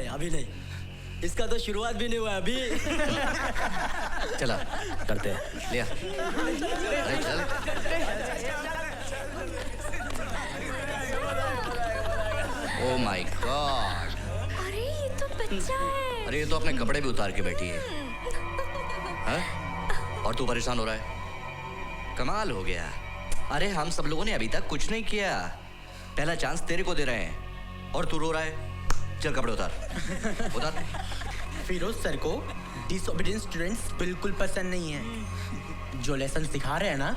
नहीं अभी नहीं, इसका तो शुरुआत भी नहीं हुआ अभी। चला करते हैं, लिया। अरे चल। ओह माय गॉड, अरे ये तो बच्चा है। अरे ये तो अपने कपड़े भी उतार के बैठी है। हाँ? और तू परेशान हो रहा है? कमाल हो गया। अरे हम सब लोगों ने अभी तक कुछ नहीं किया, पहला चांस तेरे को दे रहे हैं और तू रो रहा है। चल कपड़े उतार, उतार। फिरोज सर को डिसोबीडियंट स्टूडेंट्स बिल्कुल पसंद नहीं है। जो लेसन सिखा रहे हैं ना,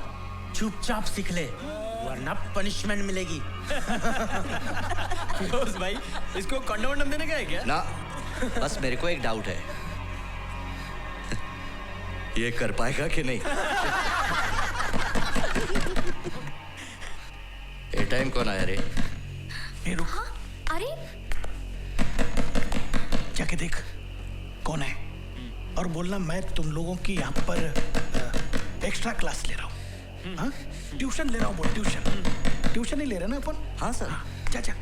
चुपचाप सीख ले वरना पनिशमेंट मिलेगी। फिरोज भाई, इसको कंडम वंडम देने का है क्या? ना, बस मेरे को एक डाउट है, ये कर पाएगा कि नहीं? ये टाइम कौन आया रे? रुक। हाँ? अरे जाके देख कौन है और बोलना मैं तुम लोगों की यहाँ पर एक्स्ट्रा क्लास ले रहा हूँ। हाँ? ट्यूशन ले रहा हूँ, बोल ट्यूशन ही ले रहे ना अपन। हाँ सर। हाँ, जा जा।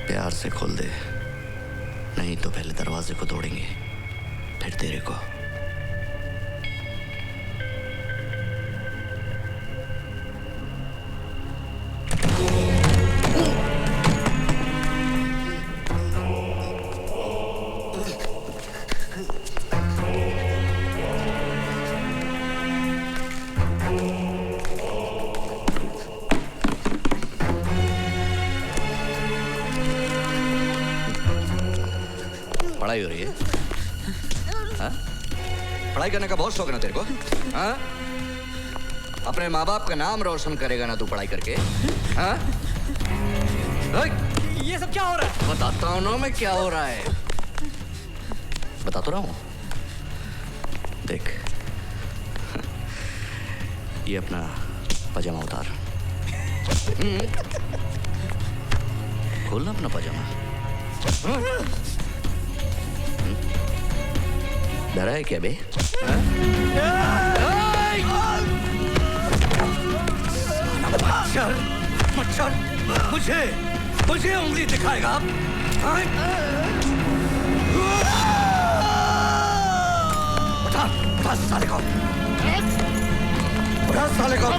प्यार से खोल दे, नहीं तो पहले दरवाजे को तोड़ेंगे, फिर तेरे को। पढ़ाई हो रही है? हाँ? पढ़ाई करने का बहुत शौक है ना तेरे को? हाँ? अपने माँ बाप का नाम रोशन करेगा ना तू पढ़ाई करके? हाँ? ये सब क्या हो रहा है? बताता हूँ ना मैं क्या हो रहा है, बता तो रहा हूँ। देख, ये अपना पजामा उतार। खोलना अपना पजामा। डरा है क्या बे? मच्छर, मच्छर, मुझे उंगली दिखाएगा? उठा, उठा साले को, उठा साले को।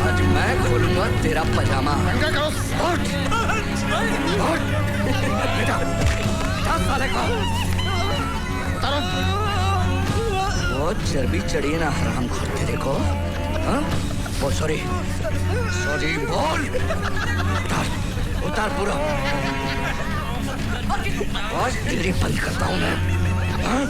आज मैं खोलूंगा तेरा पजामा। उठ, उठ, बेटा, उठा साले को। वो चर्बी चढ़ी है ना हराम खोर तेरे को? हाँ? ओ सॉरी बोल। उतार पूरा। आज तेरी बंद करता हूँ मैं। हाँ?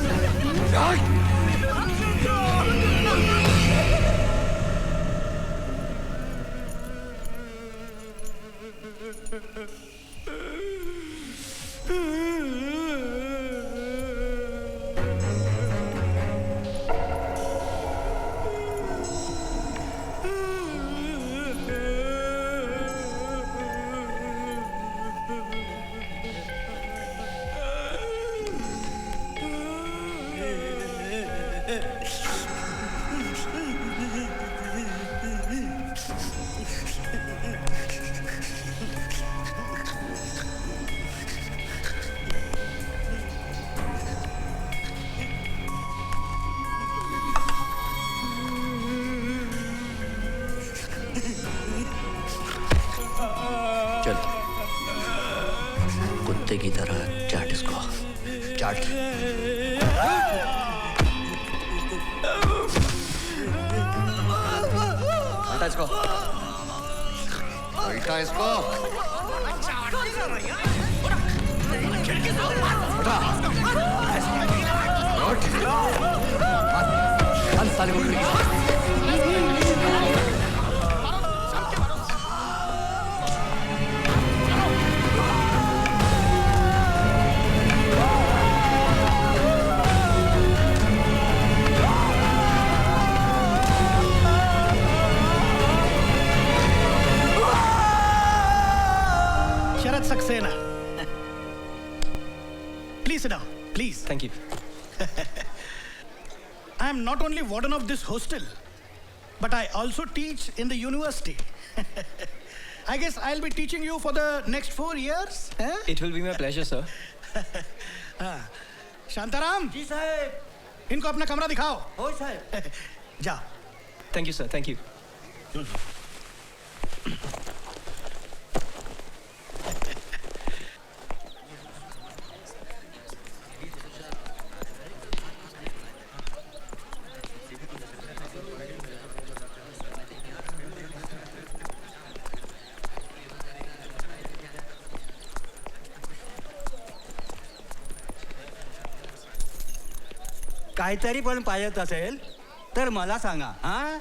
चल, कुत्ते की तरह चाट इसको, चाट। उल्टा इसको, उल्टा इसको। उठा। साले को शरद Saxena, please sit down, please. Thank you. I am not only warden of this hostel, but I also teach in the university. I guess I'll be teaching you for the next 4 years. Huh? It will be my pleasure, sir. Shantaram जी साहब। इनको अपना कमरा दिखाओ। हो साहब। जाओ। Thank you, sir. Thank you. काहीतरी पण पाहिजे असेल तर मला सांगा हा.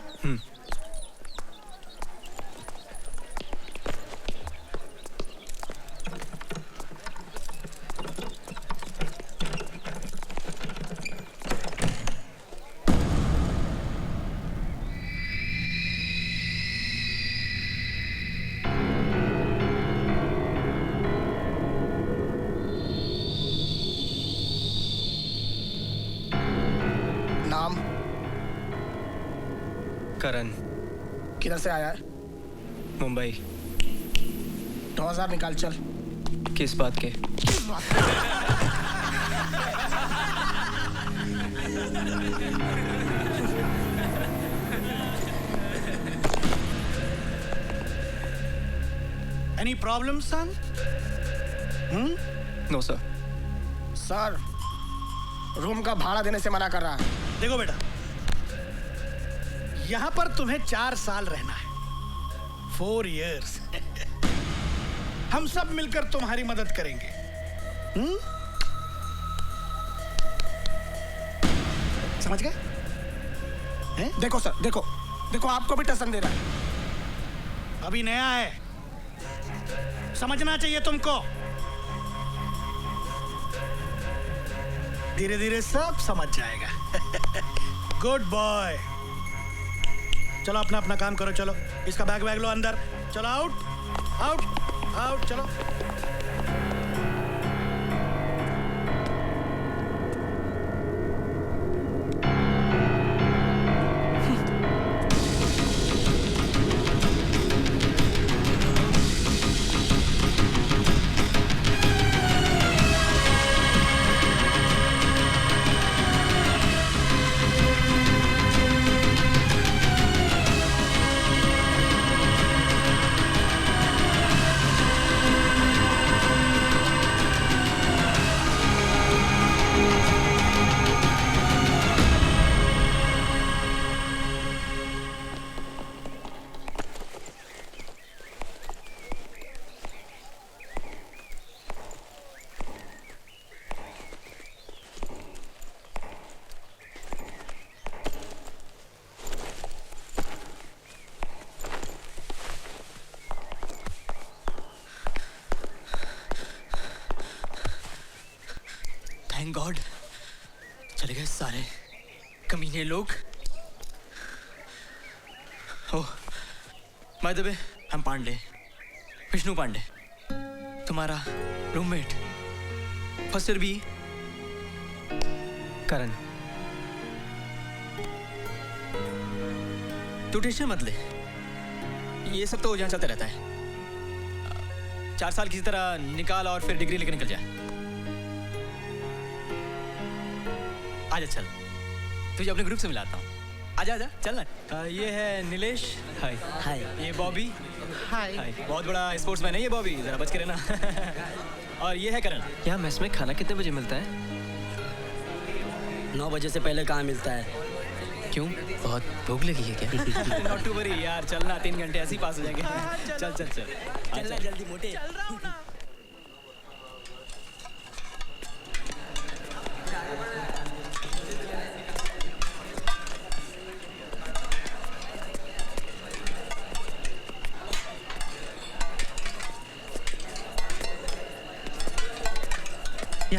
नाम करण, किधर से आया है? मुंबई। 2000 निकाल चल। किस बात के? Any problem, son? No, sir. Sir room का भाड़ा देने से मना कर रहा है। देखो बेटा, यहां पर तुम्हें 4 साल रहना है। 4 years। हम सब मिलकर तुम्हारी मदद करेंगे। समझ गए? हैं? देखो सर, देखो देखो आपको भी टसन दे रहा है। अभी नया है, समझना चाहिए तुमको। धीरे धीरे सब समझ जाएगा। Good boy. चलो अपना अपना काम करो। चलो इसका बैग लो अंदर। चलो आउट आउट आउट। चलो थैंक गॉड चले गए सारे कमीने लोग। ओह बाय द वे, हम पांडे, विष्णु पांडे, तुम्हारा रूममेट, फर्स्ट ईयर बी। करण, तू टेंशन मत ले, ये सब तो यहाँ चलता रहता है। 4 साल किसी तरह निकाल और फिर डिग्री लेकर निकल जाए। आजा चल, तुझे अपने ग्रुप से मिलाता हूँ। आजा आजा चल ना। ये है नीलेश। हाय। हाय। ये बॉबी। हाय। हाय। बहुत बड़ा स्पोर्ट्समैन है ये बॉबी, जरा बच के रहना। और ये है करण। यहाँ मेस में खाना कितने बजे मिलता है? 9 बजे से पहले कहाँ मिलता है? क्यों, बहुत भूख लगी है क्या? नॉट टू वरी यार, चलना 3 घंटे ऐसे ही पास हो जाएंगे। चल चल चल चलना जल्दी मोटे।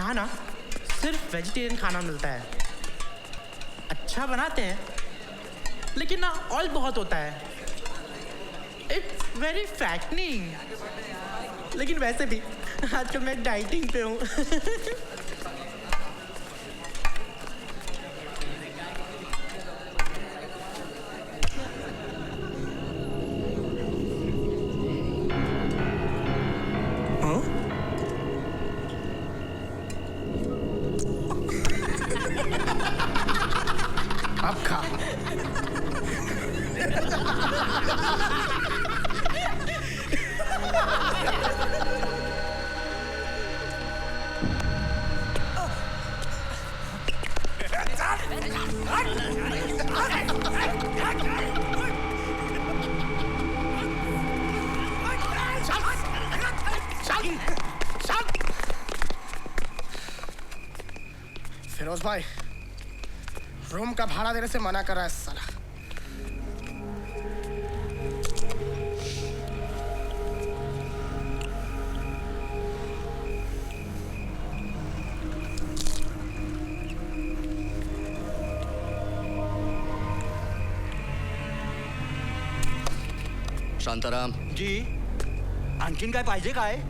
यहाँ ना सिर्फ वेजिटेरियन खाना मिलता है। अच्छा बनाते हैं लेकिन ना ऑयल बहुत होता है। It's very fattening. लेकिन वैसे भी आजकल मैं डाइटिंग पे हूँ। अब खा। फिरोज भाई, रूम का भाड़ा देने से मना कर रहा है साला। शांताराम जी, आणखीन काय पाहिजे काय?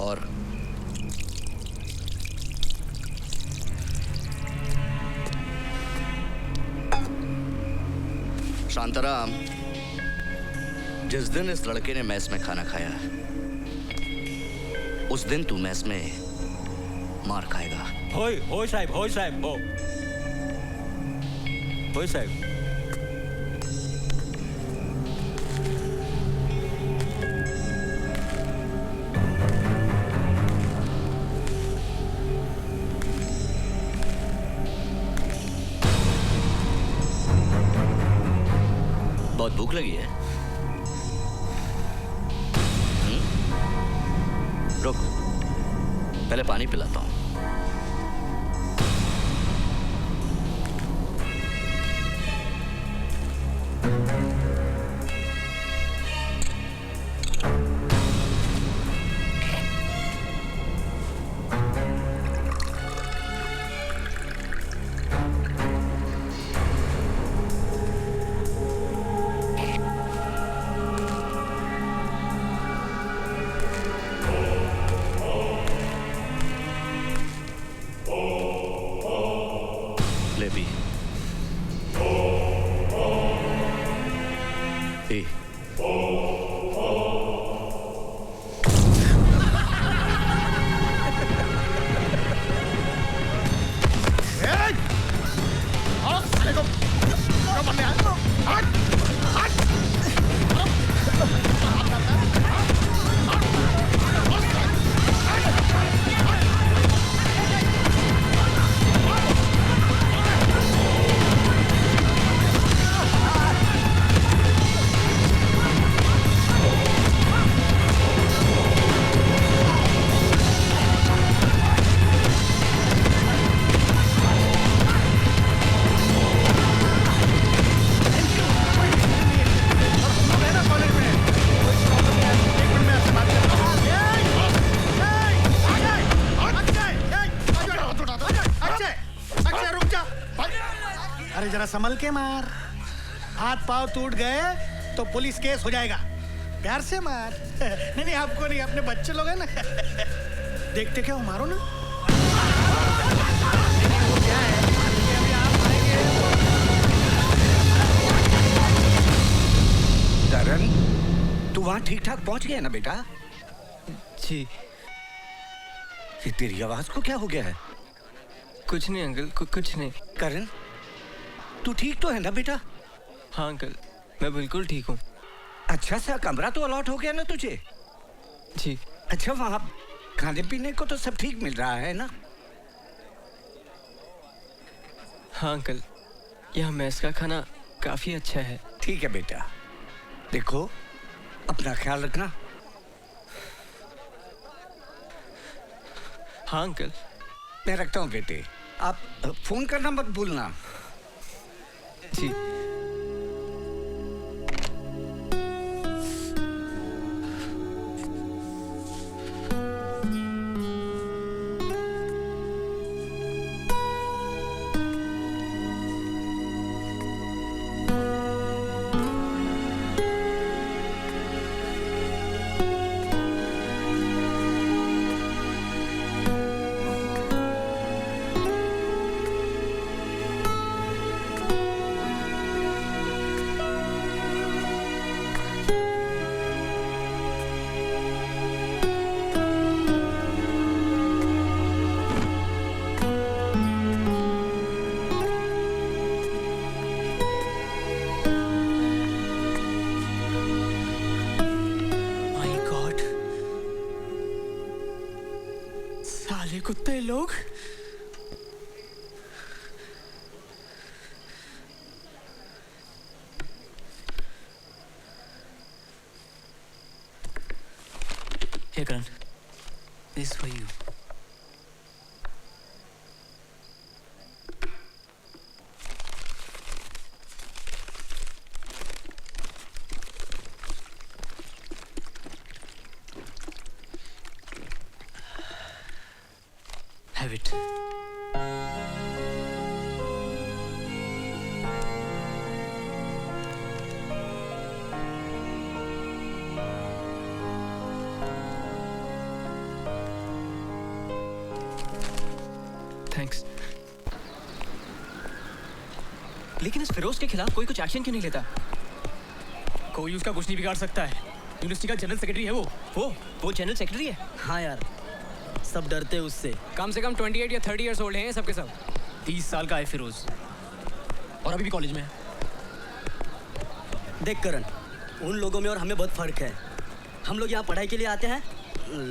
और शांताराम, जिस दिन इस लड़के ने मैस में खाना खाया उस दिन तू मैस में मार खाएगा। होय होय साहेब, होय साहेब, हो होय साहेब। बहुत भूख लगी है? रुक, पहले पानी पिलाता हूं। ले पी। पी। अरे जरा संभल के मार, हाथ पांव टूट गए तो पुलिस केस हो जाएगा। प्यार से मार। नहीं नहीं, आपको नहीं, अपने बच्चे लोग हैं ना। देखते क्या हो, मारो ना। करण, तू वहां ठीक ठाक पहुंच गया ना बेटा? जी। ये तेरी आवाज को क्या हो गया है? कुछ नहीं अंकल, कुछ नहीं। करण, तू ठीक तो है ना बेटा? हाँ अंकल, मैं बिल्कुल ठीक हूँ। अच्छा सा कमरा तो अलॉट हो गया ना तुझे? जी। अच्छा, वहां खाने पीने को तो सब ठीक मिल रहा है ना? हाँ अंकल, यहाँ मेस का खाना काफी अच्छा है। ठीक है बेटा, देखो अपना ख्याल रखना। हाँ अंकल। मैं रखता हूँ बेटे। आप फोन करना मत भूलना। जी माय गॉड, साले कुत्ते लोग। Hey Karan, this is for you. Have it. Thanks. लेकिन इस फिरोज के खिलाफ कोई कुछ एक्शन क्यों नहीं लेता? कोई उसका कुछ नहीं बिगाड़ सकता है। यूनिवर्सिटी का जनरल सेक्रेटरी है वो जनरल सेक्रेटरी है। हाँ यार, सब डरते हैं उससे। कम से कम 28 या 30 इयर्स ओल्ड हैं सबके सब। 30 साल का है फिरोज और अभी भी कॉलेज में है। देख करण, उन लोगों में और हमें बहुत फर्क है। हम लोग यहाँ पढ़ाई के लिए आते हैं,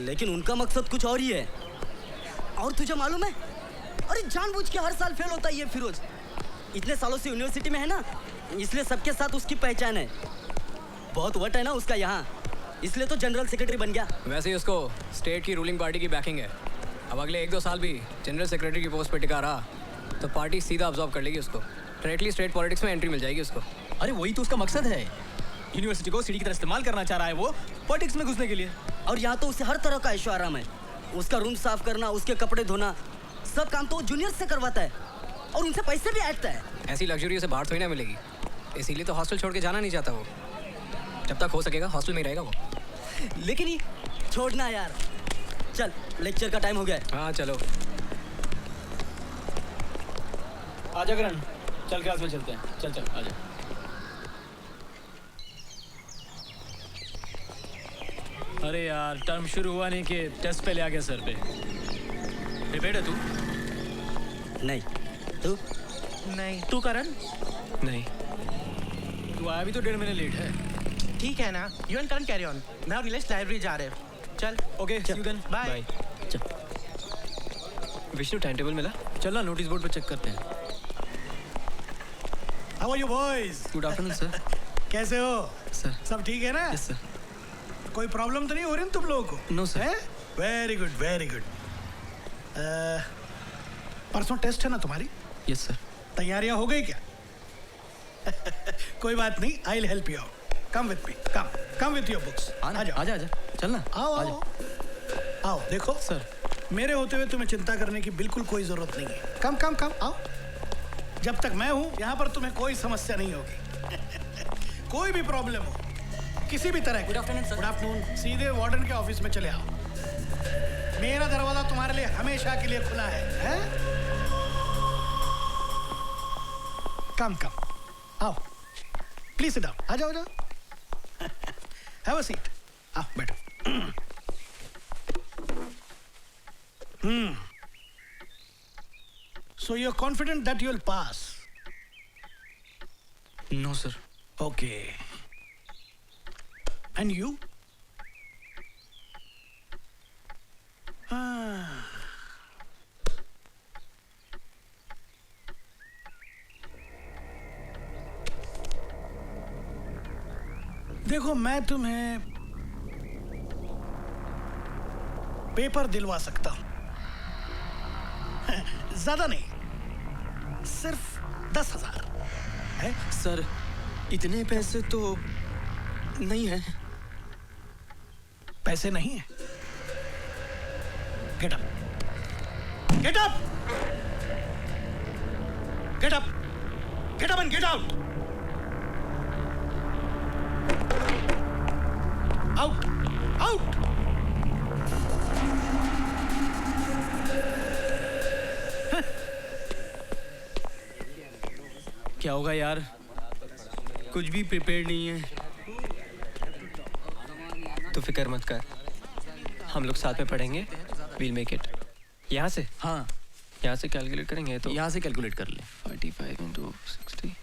लेकिन उनका मकसद कुछ और ही है। और तुझे मालूम है, अरे जानबूझ के हर साल फेल होता है ये फिरोज। इतने सालों से यूनिवर्सिटी में है ना, इसलिए सबके साथ उसकी पहचान है। बहुत वट है ना उसका यहाँ, इसलिए तो जनरल सेक्रेटरी बन गया। वैसे ही उसको स्टेट की रूलिंग पार्टी की बैकिंग है। अब अगले 1-2 साल भी जनरल सेक्रेटरी की पोस्ट पे टिका रहा तो पार्टी सीधा अब्जॉर्व कर लेगी उसको। डायरेक्टली स्टेट पॉलिटिक्स में एंट्री मिल जाएगी उसको। अरे वही तो उसका मकसद है। यूनिवर्सिटी को सीढ़ी की तरह इस्तेमाल करना चाह रहा है वो, पॉलिटिक्स में घुसने के लिए। और यहाँ तो उसे हर तरह का ऐशो आराम है। उसका रूम साफ करना, उसके कपड़े धोना, सब काम तो वो जूनियर से करवाता है और उनसे पैसे भी ऐंठता है। ऐसी लग्जरी उसे बाहर थोड़ी ना मिलेगी, इसीलिए तो हॉस्टल छोड़ के जाना नहीं चाहता वो। जब तक हो सकेगा हॉस्टल में ही रहेगा वो। लेकिन ये छोड़ना यार। चल, लेक्चर का टाइम हो गया है। हाँ चलो। आजा करण, चल क्लास में चलते हैं। चल चल आजा। अरे यार, टर्म शुरू हुआ नहीं कि टेस्ट पहले आ गया सर पे। प्रिपेयर्ड है तू? नहीं। तू? नहीं। तू करण? नहीं। तू आया भी तो 1.5 महीने लेट है। ठीक है ना, you and Karan carry on. मैं और नीलेश लाइब्रेरी जा रहे हैं। चल। Okay, see you then. Bye. Vishnu time table मिला? चल ना, नोटिस बोर्ड पे चेक करते हैं। How are you boys? Good afternoon sir. कैसे हो सर। सब ठीक है ना? Yes sir. कोई प्रॉब्लम तो नहीं हो रही ना तुम लोगों को? No sir. Very good very good. परसों टेस्ट है ना तुम्हारी? Yes sir. तैयारियां हो गई क्या? कोई बात नहीं, I will help you out. Come with me, come with your books. आजा आजा चल ना। आओ आओ आओ। देखो सर, मेरे होते हुए तुम्हें चिंता करने की बिल्कुल कोई जरूरत नहीं है। कम कम कम आओ। जब तक मैं हूं यहाँ पर तुम्हें कोई समस्या नहीं होगी। कोई भी प्रॉब्लम हो किसी भी तरह की। Good afternoon sir. Good afternoon. सीधे वार्डन के ऑफिस में चले आओ। मेरा दरवाजा तुम्हारे लिए हमेशा के लिए खुला है? कम कम आओ, प्लीज सिट डाउन। आ जाओ जाओ। Have a seat. आओ बैठो। So you're confident that you'll pass? No sir. Okay. And you? देखो, मैं तुम्हें पेपर दिलवा सकता हूं। ज्यादा नहीं, सिर्फ 10,000 है। सर इतने पैसे तो नहीं है। पैसे नहीं है? Get up, get up, get up, get up and get out, out, out. क्या होगा यार, कुछ भी प्रिपेयर नहीं है। तो फिक्र मत कर, हम लोग साथ में पढ़ेंगे, वील मेक इट। यहाँ से? हाँ, यहाँ से कैलकुलेट करेंगे तो यहाँ से कैलकुलेट कर ले। 45 into 60।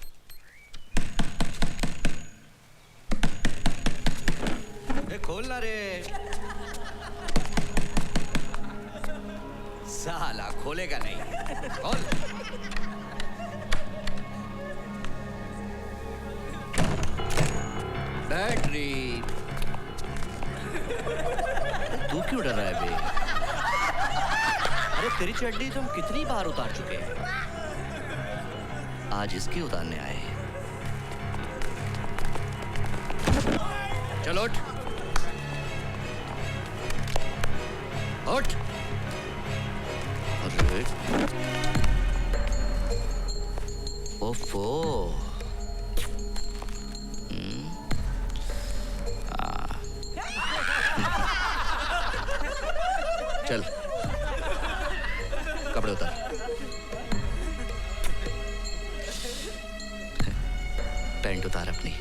खोलना रे साला, खोलेगा नहीं। खोल। बैटरी। तू क्यों डर रहा है बे? अरे तेरी चड्डी तो हम कितनी बार उतार चुके हैं, आज इसकी उतारने आए। चलो उठ, उठ। अरे ओफो, चल कपड़े उतार। पैंट उतार अपनी,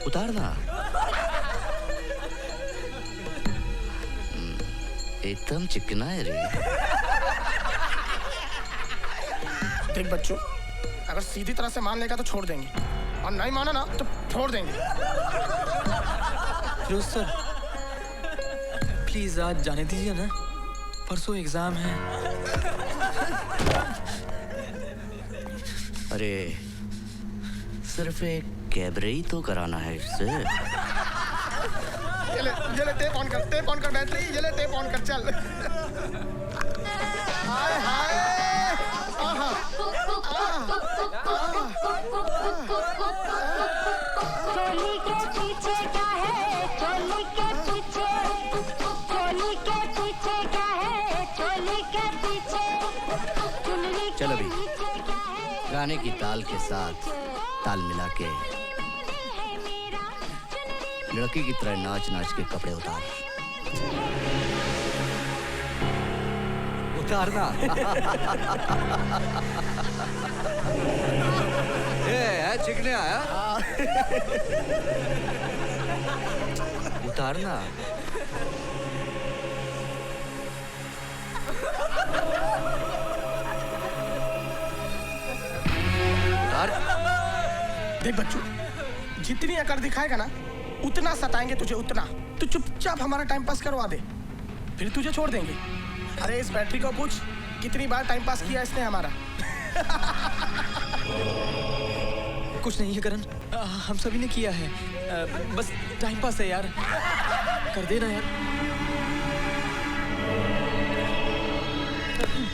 उतार ना। एकदम चिकना है रे। देख बच्चों, अगर सीधी तरह से मान लेगा तो छोड़ देंगे, और नहीं माना ना तो छोड़ देंगे। फिरोज सर प्लीज आज जाने दीजिए ना, परसों एग्जाम है। अरे सिर्फ एक कैबरे ही तो कराना है इससे। ये ले टेप ऑन कर बैटरी, ये ले टेप ऑन कर, चल। हाय हाय, आहा, चोली के पीछे क्या है, चोली के पीछे, चोली के पीछे क्या है, चोली के पीछे, चुनरी के चल अभी पीछे क्या है, गाने की ताल के साथ ताल मिला के लड़की की तरह नाच नाच के कपड़े उतार। उतारना। है चिकने आया। उतारना। देख बच्चू, जितनी अकड़ दिखाएगा ना उतना सताएंगे तुझे, उतना। तू चुपचाप हमारा टाइम पास करवा दे, फिर तुझे छोड़ देंगे। अरे इस बैटरी को पूछ कितनी बार टाइम पास किया इसने हमारा। कुछ नहीं है करण, हम सभी ने किया है, बस टाइम पास है यार, कर देना यार।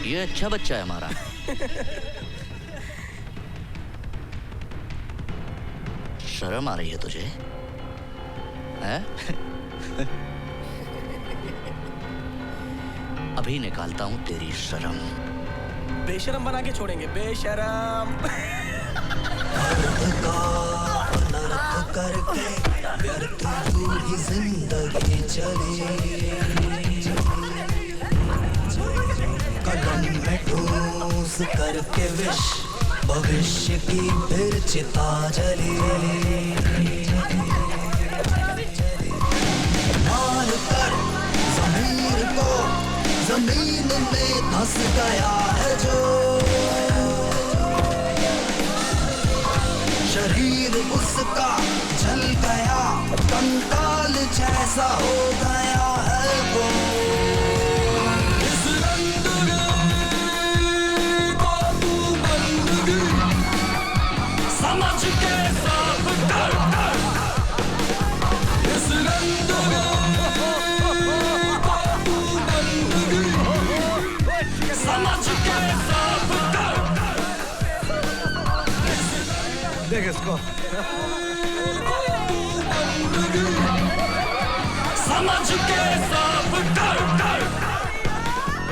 ये अच्छा बच्चा है हमारा। शर्म आ रही है तुझे? है? अभी निकालता हूं तेरी शर्म। बेशरम बना के छोड़ेंगे, बेशरम। करके व्यर्थ पूरी जिंदगी चली, कदम में ठूस करके विश भविष्य की फिर चिता जली। मान कर जमीन को जमीन में धंस गया है जो, शरीर उसका जल गया, कंकाल जैसा हो गया है वो। इस रंगीन को तू बंदगी समझ के साफ कर, इस रंगीन को तू बंदगी देख इसको। समझ के सब डर डर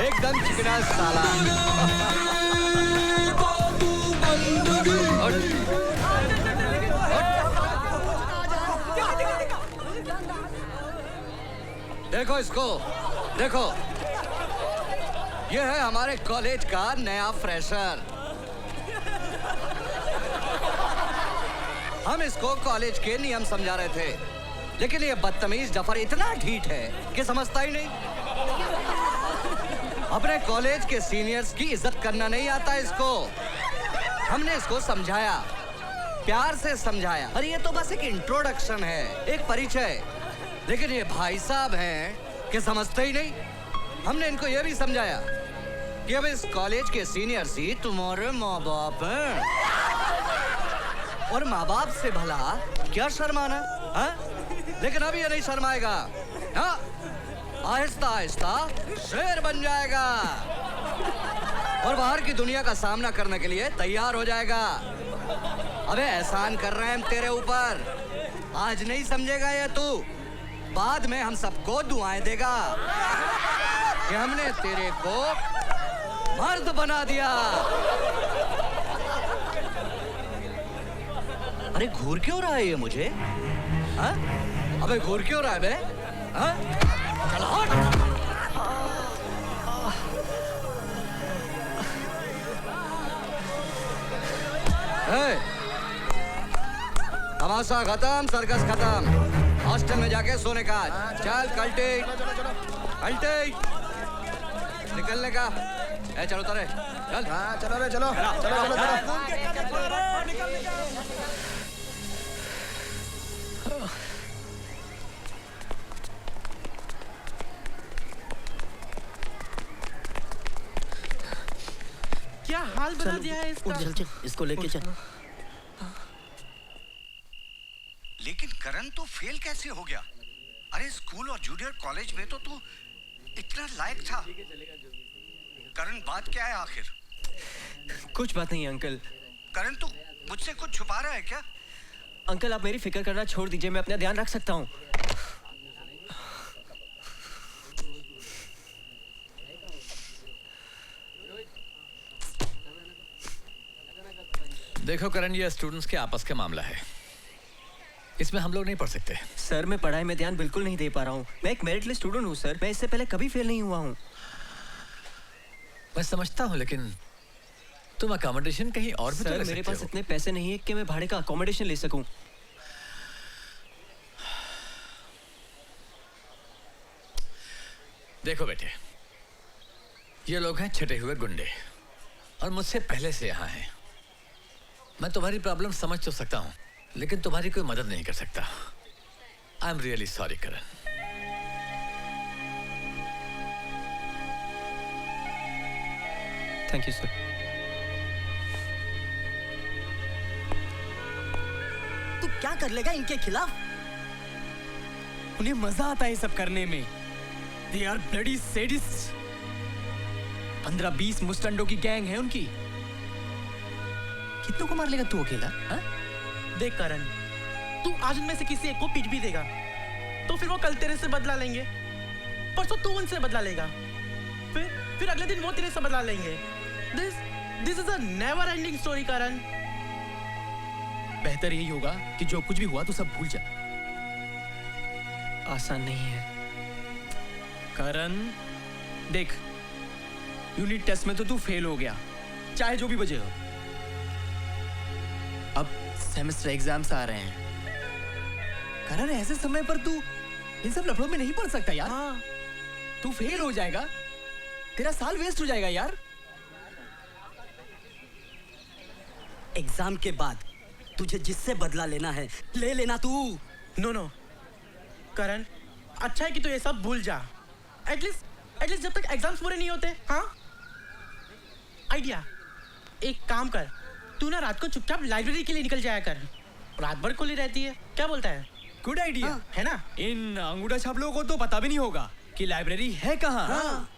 एकदम चिकना साला। देखो इसको, देखो, ये है हमारे कॉलेज का नया फ्रेशर। हम इसको कॉलेज के नियम समझा रहे थे, लेकिन ये बदतमीज जफर इतना ढीठ है कि समझता ही नहीं। अपने कॉलेज के सीनियर्स की इज्जत करना नहीं आता इसको। हमने इसको समझाया, प्यार से समझाया। अरे ये तो बस एक इंट्रोडक्शन है, एक परिचय। लेकिन ये भाई साहब हैं कि समझते ही नहीं। हमने इनको ये भी समझाया कि अब इस कॉलेज के सीनियर्स ही तुम्हारे माँ बाप हैं, और माँ बाप से भला क्या शर्माना, हाँ? लेकिन अब ये नहीं शर्माएगा, हाँ? आहिस्ता आहिस्ता शेर बन जाएगा और बाहर की दुनिया का सामना करने के लिए तैयार हो जाएगा। अबे एहसान कर रहे हैं हम तेरे ऊपर, आज नहीं समझेगा ये तू, बाद में हम सबको दुआएं देगा कि हमने तेरे को मर्द बना दिया। अरे घूर क्यों रहा है ये मुझे, हाँ? अबे घूर क्यों रहा है बे, हाँ? चल हट। तमाशा खत्म, सर्कस खत्म, हॉस्टल में जाके सोने का। चल कल्टी कल्टी निकलने का। ए चलो तारे, चल। हाँ चलो रे, चलो चलो चलो चलो। क्या हाल बना दिया है इसका। चल चल, इसको लेके चल। लेकिन करण तो फेल कैसे हो गया? अरे स्कूल और जूनियर कॉलेज में तो तू इतना लायक था। करण बात क्या है आखिर? कुछ बात नहीं अंकल। करण तू मुझसे कुछ छुपा रहा है क्या? अंकल आप मेरी फिक्र करना छोड़ दीजिए, मैं अपना ध्यान रख सकता हूँ। देखो करण, ये स्टूडेंट्स के आपस का मामला है, इसमें हम लोग नहीं पढ़ सकते। सर मैं पढ़ाई में ध्यान बिल्कुल नहीं दे पा रहा हूँ। मैं एक मेरिट लिस्ट स्टूडेंट हूँ सर, मैं इससे पहले कभी फेल नहीं हुआ हूँ। मैं समझता हूँ, लेकिन तुम अकोमोडेशन कहीं और भी तो ले सर मेरे सकते पास हो। इतने पैसे नहीं है कि मैं भाड़े का अकोमोडेशन ले सकूं। देखो बेटे, ये लोग हैं छटे हुए गुंडे और मुझसे पहले से यहाँ हैं। मैं तुम्हारी प्रॉब्लम समझ तो सकता हूँ, लेकिन तुम्हारी कोई मदद नहीं कर सकता। I am really sorry Karan. Thank you sir. तू क्या कर लेगा इनके खिलाफ? उन्हें मजा आता है सब करने में। They are bloody sadists। 15-20 मुस्टंडों की गैंग है उनकी। कितनों को मार लेगा तू अकेला? हाँ? देख करण, तू आज उनमें से किसी एक को पीट भी देगा तो फिर वो कल तेरे से बदला लेंगे, परसों तू उनसे बदला लेगा, फिर अगले दिन वो तेरे से बदला लेंगे। This is a never ending story Karan. बेहतर यही होगा कि जो कुछ भी हुआ तो सब भूल जा। आसान नहीं है करण। देख, यूनिट टेस्ट में तो तू फेल हो गया, चाहे जो भी वजह हो। अब सेमेस्टर एग्जाम्स आ रहे हैं करण, ऐसे समय पर तू इन सब लफड़ों में नहीं पढ़ सकता यार। हाँ। तू फेल हो जाएगा, तेरा साल वेस्ट हो जाएगा यार। एग्जाम के बाद तुझे जिससे बदला लेना है ले लेना तू। नो करण, अच्छा है कि तू ये सब भूल जा। एटलीस्ट जब तक एग्जाम्स पूरे नहीं होते। हाँ, आइडिया, एक काम कर, तू ना रात को चुपचाप लाइब्रेरी के लिए निकल जाया कर, रात भर खुली रहती है। क्या बोलता है? Good idea. हाँ, है ना? इन अंगूठा छाप लोगों को तो पता भी नहीं होगा कि लाइब्रेरी है कहाँ। हाँ।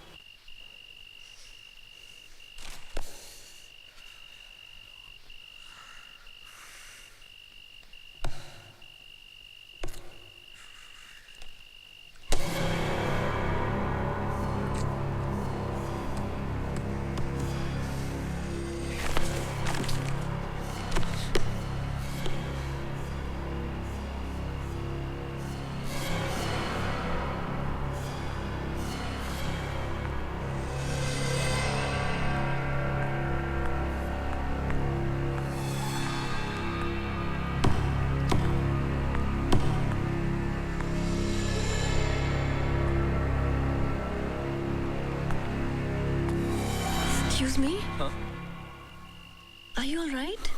Are you all right?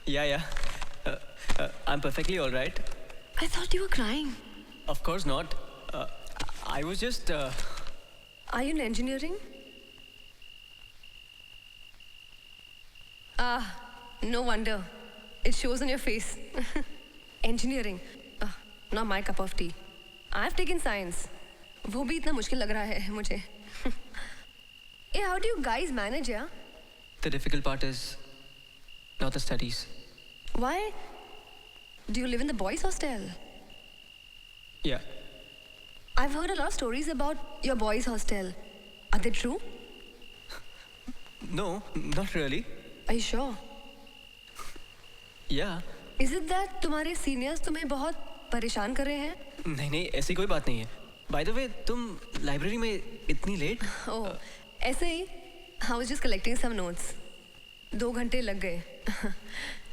Yeah. I'm perfectly all right. I thought you were crying. Of course not. I was just. Are you in engineering? No wonder. It shows on your face. Engineering. Not my cup of tea. I've taken science. वो भी इतना मुश्किल लग रहा है मुझे. Hey, how do you guys manage, yeah? The difficult part is not the studies. Why? Do you live in the boys' hostel? Yeah. I've heard a lot of stories about your boys' hostel. Are they true? No, not really. Are you sure? Yeah. Is it that तुम्हारे seniors तुम्हें बहुत परेशान कर रहे हैं? नहीं, ऐसी कोई बात नहीं है. By the way, तुम लाइब्रेरी में इतनी लेट? Oh, ऐसे ही. I was just collecting some notes. 2 घंटे लग गए.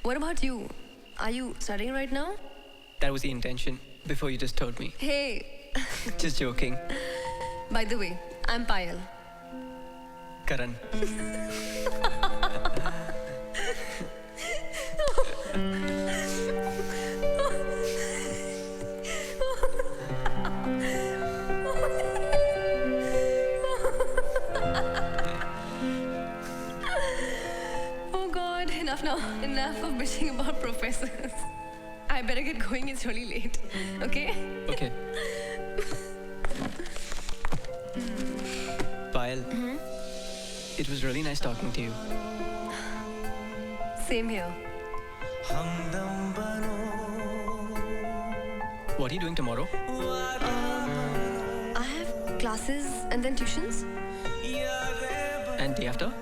What about you? Are you studying right now? That was the intention before you just told me. Hey. Just joking. By the way, I'm Payal. Karan. Oh God, enough now. Enough of bitching about professors. I better get going, it's really late. Okay? Okay. Payal, it was really nice talking to you. Same here. What are you doing tomorrow? I have classes and then tuitions. And day after?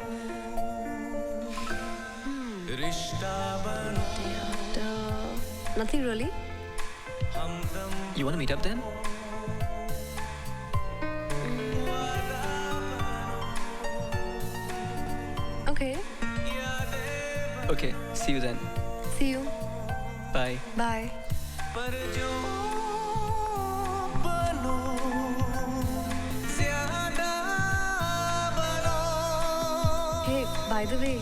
Day after... Nothing really. You want to meet up then? Okay. Okay, see you then. See you. Bye. Bye. Hey, by the way,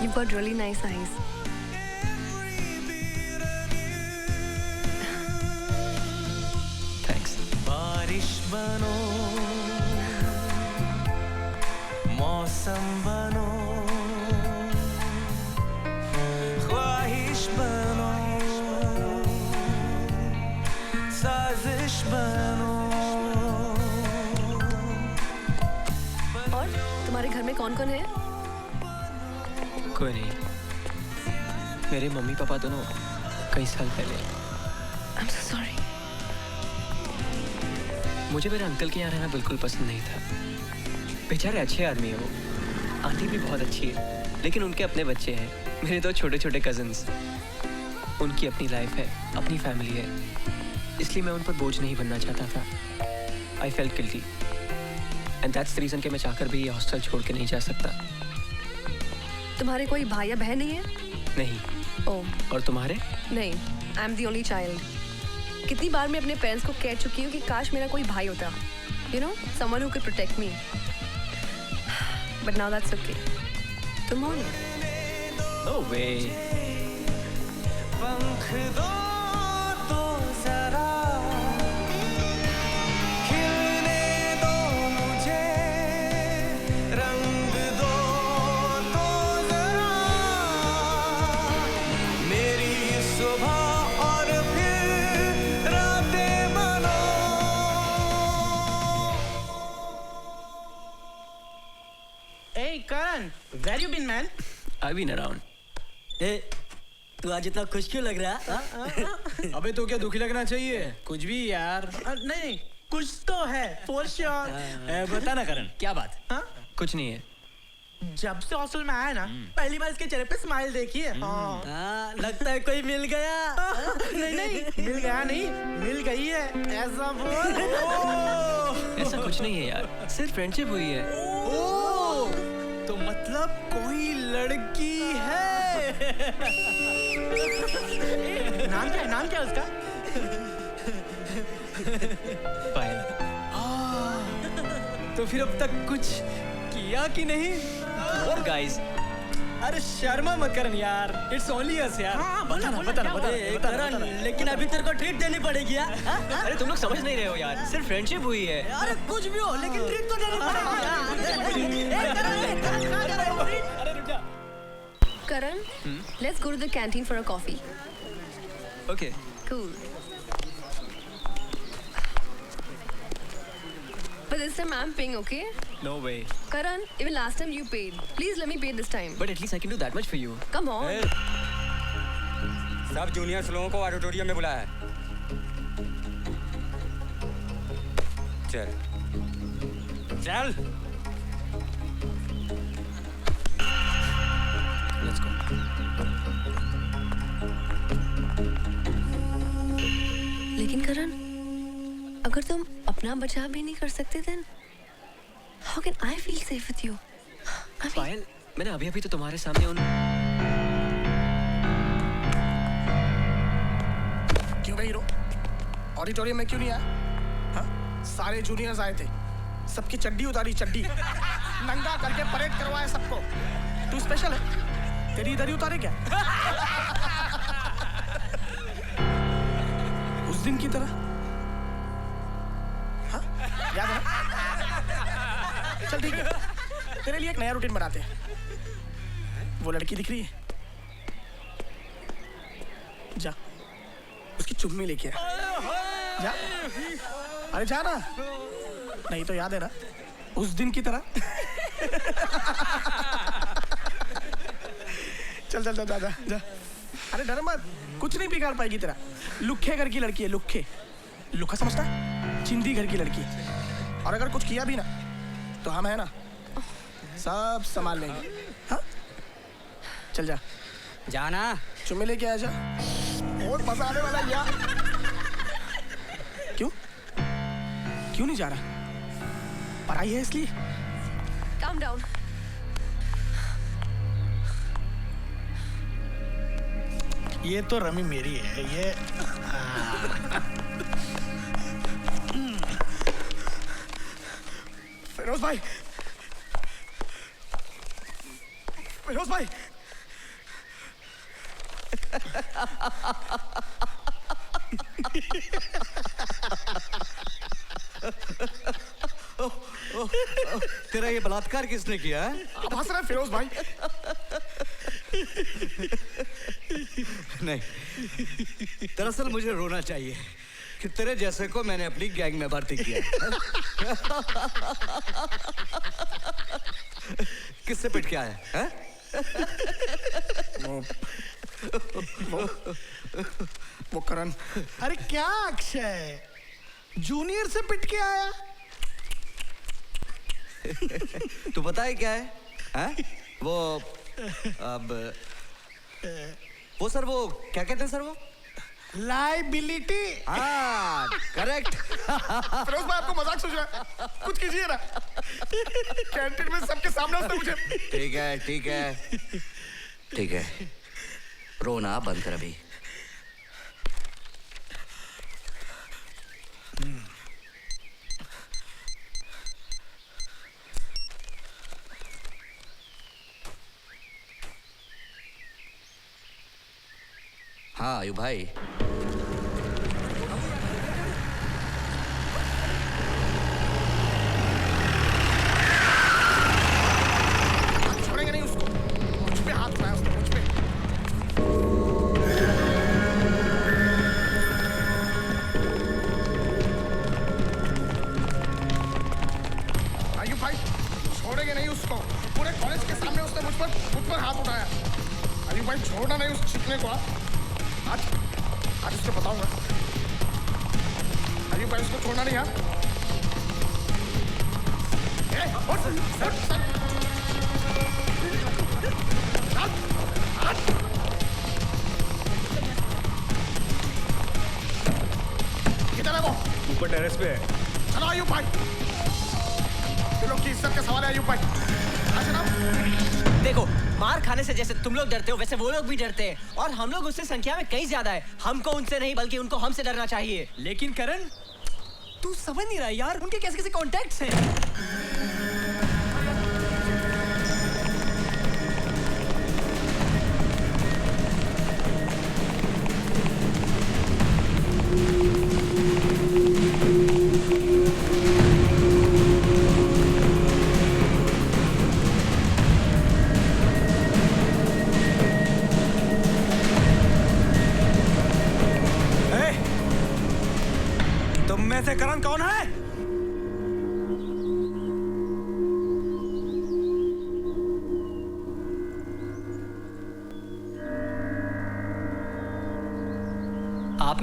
you've got really nice eyes. Thanks. बारिश बनो मौसम बनो ख्वाहिश बनो साजिश बनो और तुम्हारे घर में कौन कौन है? कोई नहीं. मेरे मम्मी पापा दोनों कई साल पहले. I'm so sorry. मुझे मेरे अंकल के यहाँ रहना बिल्कुल पसंद नहीं था. बेचारे अच्छे आदमी हैं वो. आंटी भी बहुत अच्छी है, लेकिन उनके अपने बच्चे हैं. मेरे 2 छोटे छोटे कजिन्स. उनकी अपनी लाइफ है, अपनी फैमिली है. इसलिए मैं उन पर बोझ नहीं बनना चाहता था. I felt guilty. And that's the reason कि मैं चाहकर भी ये हॉस्टल छोड़ के नहीं जा सकता. तुम्हारे कोई भाई या बहन नहीं है? नहीं. ओह. और तुम्हारे? नहीं. I am the only child. कितनी बार मैं अपने पेरेंट्स को कह चुकी हूँ कि काश मेरा कोई भाई होता. You know, someone who could protect me. But now that's okay. तुम हो ना? No way. पंख दो तो जरा खिलने दो मुझे रंग दो तो जरा मेरी सुबह और फिर रातें बनो. Hey, Karan, where you been, man? I've been around. ए, तू आज इतना खुश क्यों लग रहा है? अबे तो क्या दुखी लगना चाहिए? कुछ भी यार. नहीं, कुछ तो है, for sure. बता ना करण, क्या बात? कुछ नहीं है. जब से हॉस्टल में आया ना, पहली बार इसके चेहरे पे स्माइल देखी है. हाँ, लगता है कोई मिल गया. नहीं, मिल गया नहीं, मिल गई है. ऐसा बोल. ऐसा कुछ नहीं है यार, सिर्फ फ्रेंडशिप हुई है. तो मतलब कोई लड़की है. नाम क्या उसका? पायल. तो फिर अब तक कुछ किया कि नहीं? गाइस अरे शर्मा मत करन यार, इट्स ओनली अस यार। करण, लेकिन अभी तेरे को ट्रीट देनी पड़ेगी यार। अरे तुम लोग समझ नहीं रहे हो यार, सिर्फ फ्रेंडशिप हुई है। अरे कुछ भी हो, लेकिन ट्रीट तो देनी पड़ेगी। Karan, let's go to the canteen for a coffee. Okay. Cool. But this time I'm paying, okay? No way. Karan, even last time you paid. Please let me pay this time. But at least I can do that much for you. Come on. सब juniors लोगों को auditorium में बुलाया है। चल चल। Let's go. लेकिन करण, अगर तुम अपना बचाव भी नहीं कर सकते then how can I feel safe with you? पायल, मैंने अभी तो तुम्हारे सामने उन क्यों गई हीरो? ऑडिटोरियम में क्यों नहीं आया? हाँ? सारे जूनियर्स आए थे, सबकी चड्डी उतारी, चड्डी नंगा करके परेड करवाया सबको। तू स्पेशल है, तेरी इधर ही उतारे क्या? उस दिन की तरह। हाँ? याद है ना? चल ठीक है, तेरे लिए एक नया रूटीन बनाते हैं। वो लड़की दिख रही है, जा उसकी चुम्मी लेके आ। जा, अरे जा ना, नहीं तो याद है ना उस दिन की तरह। चल चल चल जा जा जा। अरे डर मत, कुछ नहीं बिगाड़ पाएगी तेरा। लुखे घर की लड़की है, लुखे। लुखा समझता है? चिंदी घर की लड़की। और अगर कुछ किया भी ना तो हम है ना, सब संभाल लेंगे। हाँ चल जा, जाना। चुम्मी लेके आ जा, बहुत मजा आने वाला है यार। क्यों क्यों नहीं जा रहा? पढ़ाई है इसलिए? Calm down. ये तो रमी मेरी है, ये फिरोज भाई, फिरोज भाई। तेरा ये बलात्कार किसने किया है? आप हंस रहे हैं फिरोज भाई? नहीं, दरअसल मुझे रोना चाहिए कि तेरे जैसे को मैंने अपनी गैंग में भर्ती किया। किससे पिट के आया है? वो करण। अरे क्या अक्षय, जूनियर से पिट के आया? तू पता है क्या है? वो अब वो सर, वो क्या कहते हैं सर? वो लाइबिलिटी। हाँ करेक्ट। फिरोज भाई आपको मजाक सोच रहा है? कुछ कीजिए ना, कैंटीन में सबके सामने उसने मुझे। ठीक है ठीक है ठीक है, रोना बंद कर अभी। हाँ आयु भाई, छोड़ेंगे नहीं उसको। मुझ पे हाथ उठाया उसने, मुझ पे। आयु भाई, छोड़ेंगे नहीं उसको। पूरे कॉलेज के सामने उसने मुझ पर हाथ उठाया। आयु भाई छोड़ना नहीं उस चिकने को। आज उसको बताऊंगा। अभी भाई उसको छोड़ना नहीं। किधर है वो? ऊपर टेरेस पे है। चलो आयुब भाई, तुम लोग की इज्जत का सवाल है। आयुब भाई देखो, मार खाने से जैसे तुम लोग डरते हो वैसे वो लोग भी डरते हैं, और हम लोग उससे संख्या में कहीं ज्यादा है। हमको उनसे नहीं बल्कि उनको हमसे डरना चाहिए। लेकिन करण, तू समझ नहीं रहा यार, उनके कैसे कैसे कॉन्टैक्ट्स हैं।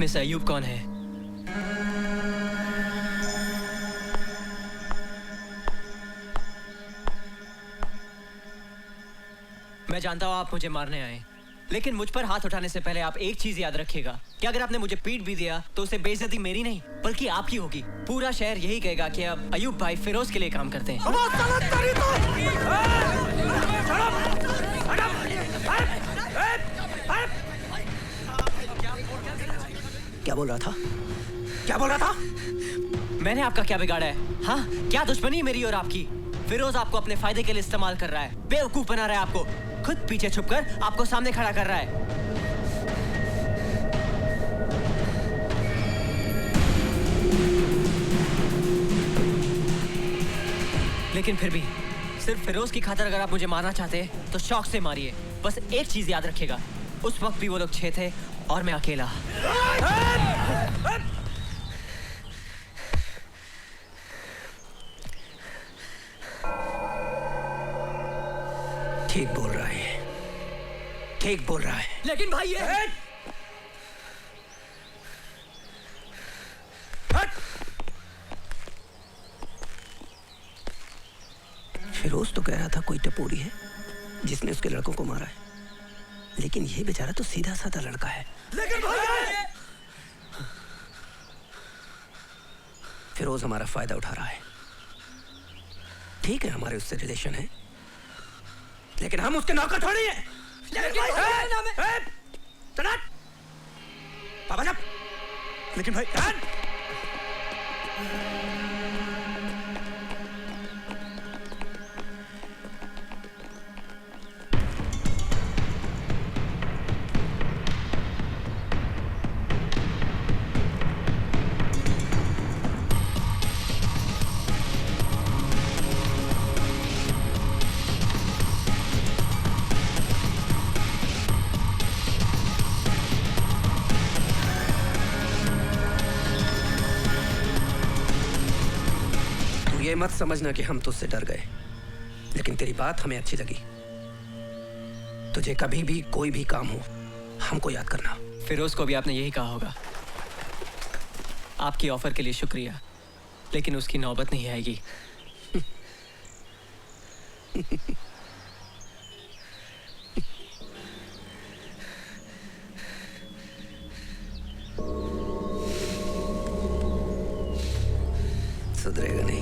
में से अयूब कौन है? मैं जानता हूं आप मुझे मारने आए, लेकिन मुझ पर हाथ उठाने से पहले आप एक चीज याद रखिएगा कि अगर आपने मुझे पीट भी दिया तो उसे बेइज्जती मेरी नहीं बल्कि आपकी होगी। पूरा शहर यही कहेगा कि अब अयूब भाई फिरोज के लिए काम करते हैं। क्या बोल रहा था? क्या बोल रहा था? मैंने आपका क्या बिगाड़ा है? हाँ, क्या दुश्मनी है मेरी और आपकी? फिरोज आपको अपने फायदे के लिए इस्तेमाल कर रहा है, बेवकूफ बना रहा है आपको, खुद पीछे छुपकर आपको सामने खड़ा कर रहा है। लेकिन फिर भी सिर्फ फिरोज की खातिर अगर आप मुझे मारना चाहते तो शौक से मारिए। बस एक चीज याद रखिएगा, उस वक्त भी वो लोग 6 थे और मैं अकेला। ठीक बोल रहा है, ठीक बोल रहा है। लेकिन भाई ये फिरोज तो कह रहा था कोई टपोरी है जिसने उसके लड़कों को मारा है, लेकिन ये बेचारा तो सीधा साधा लड़का है। लेकिन भाई फिरोज हमारा फायदा उठा रहा है। ठीक है, हमारे उससे रिलेशन है, लेकिन हम उसके नौकर थोड़ी हैं। लेकिन भाई ये मत समझना कि हम तुझसे डर गए, लेकिन तेरी बात हमें अच्छी लगी। तुझे कभी भी कोई भी काम हो हमको याद करना। फिरोज को भी आपने यही कहा होगा। आपकी ऑफर के लिए शुक्रिया, लेकिन उसकी नौबत नहीं आएगी। सुधरेगा नहीं।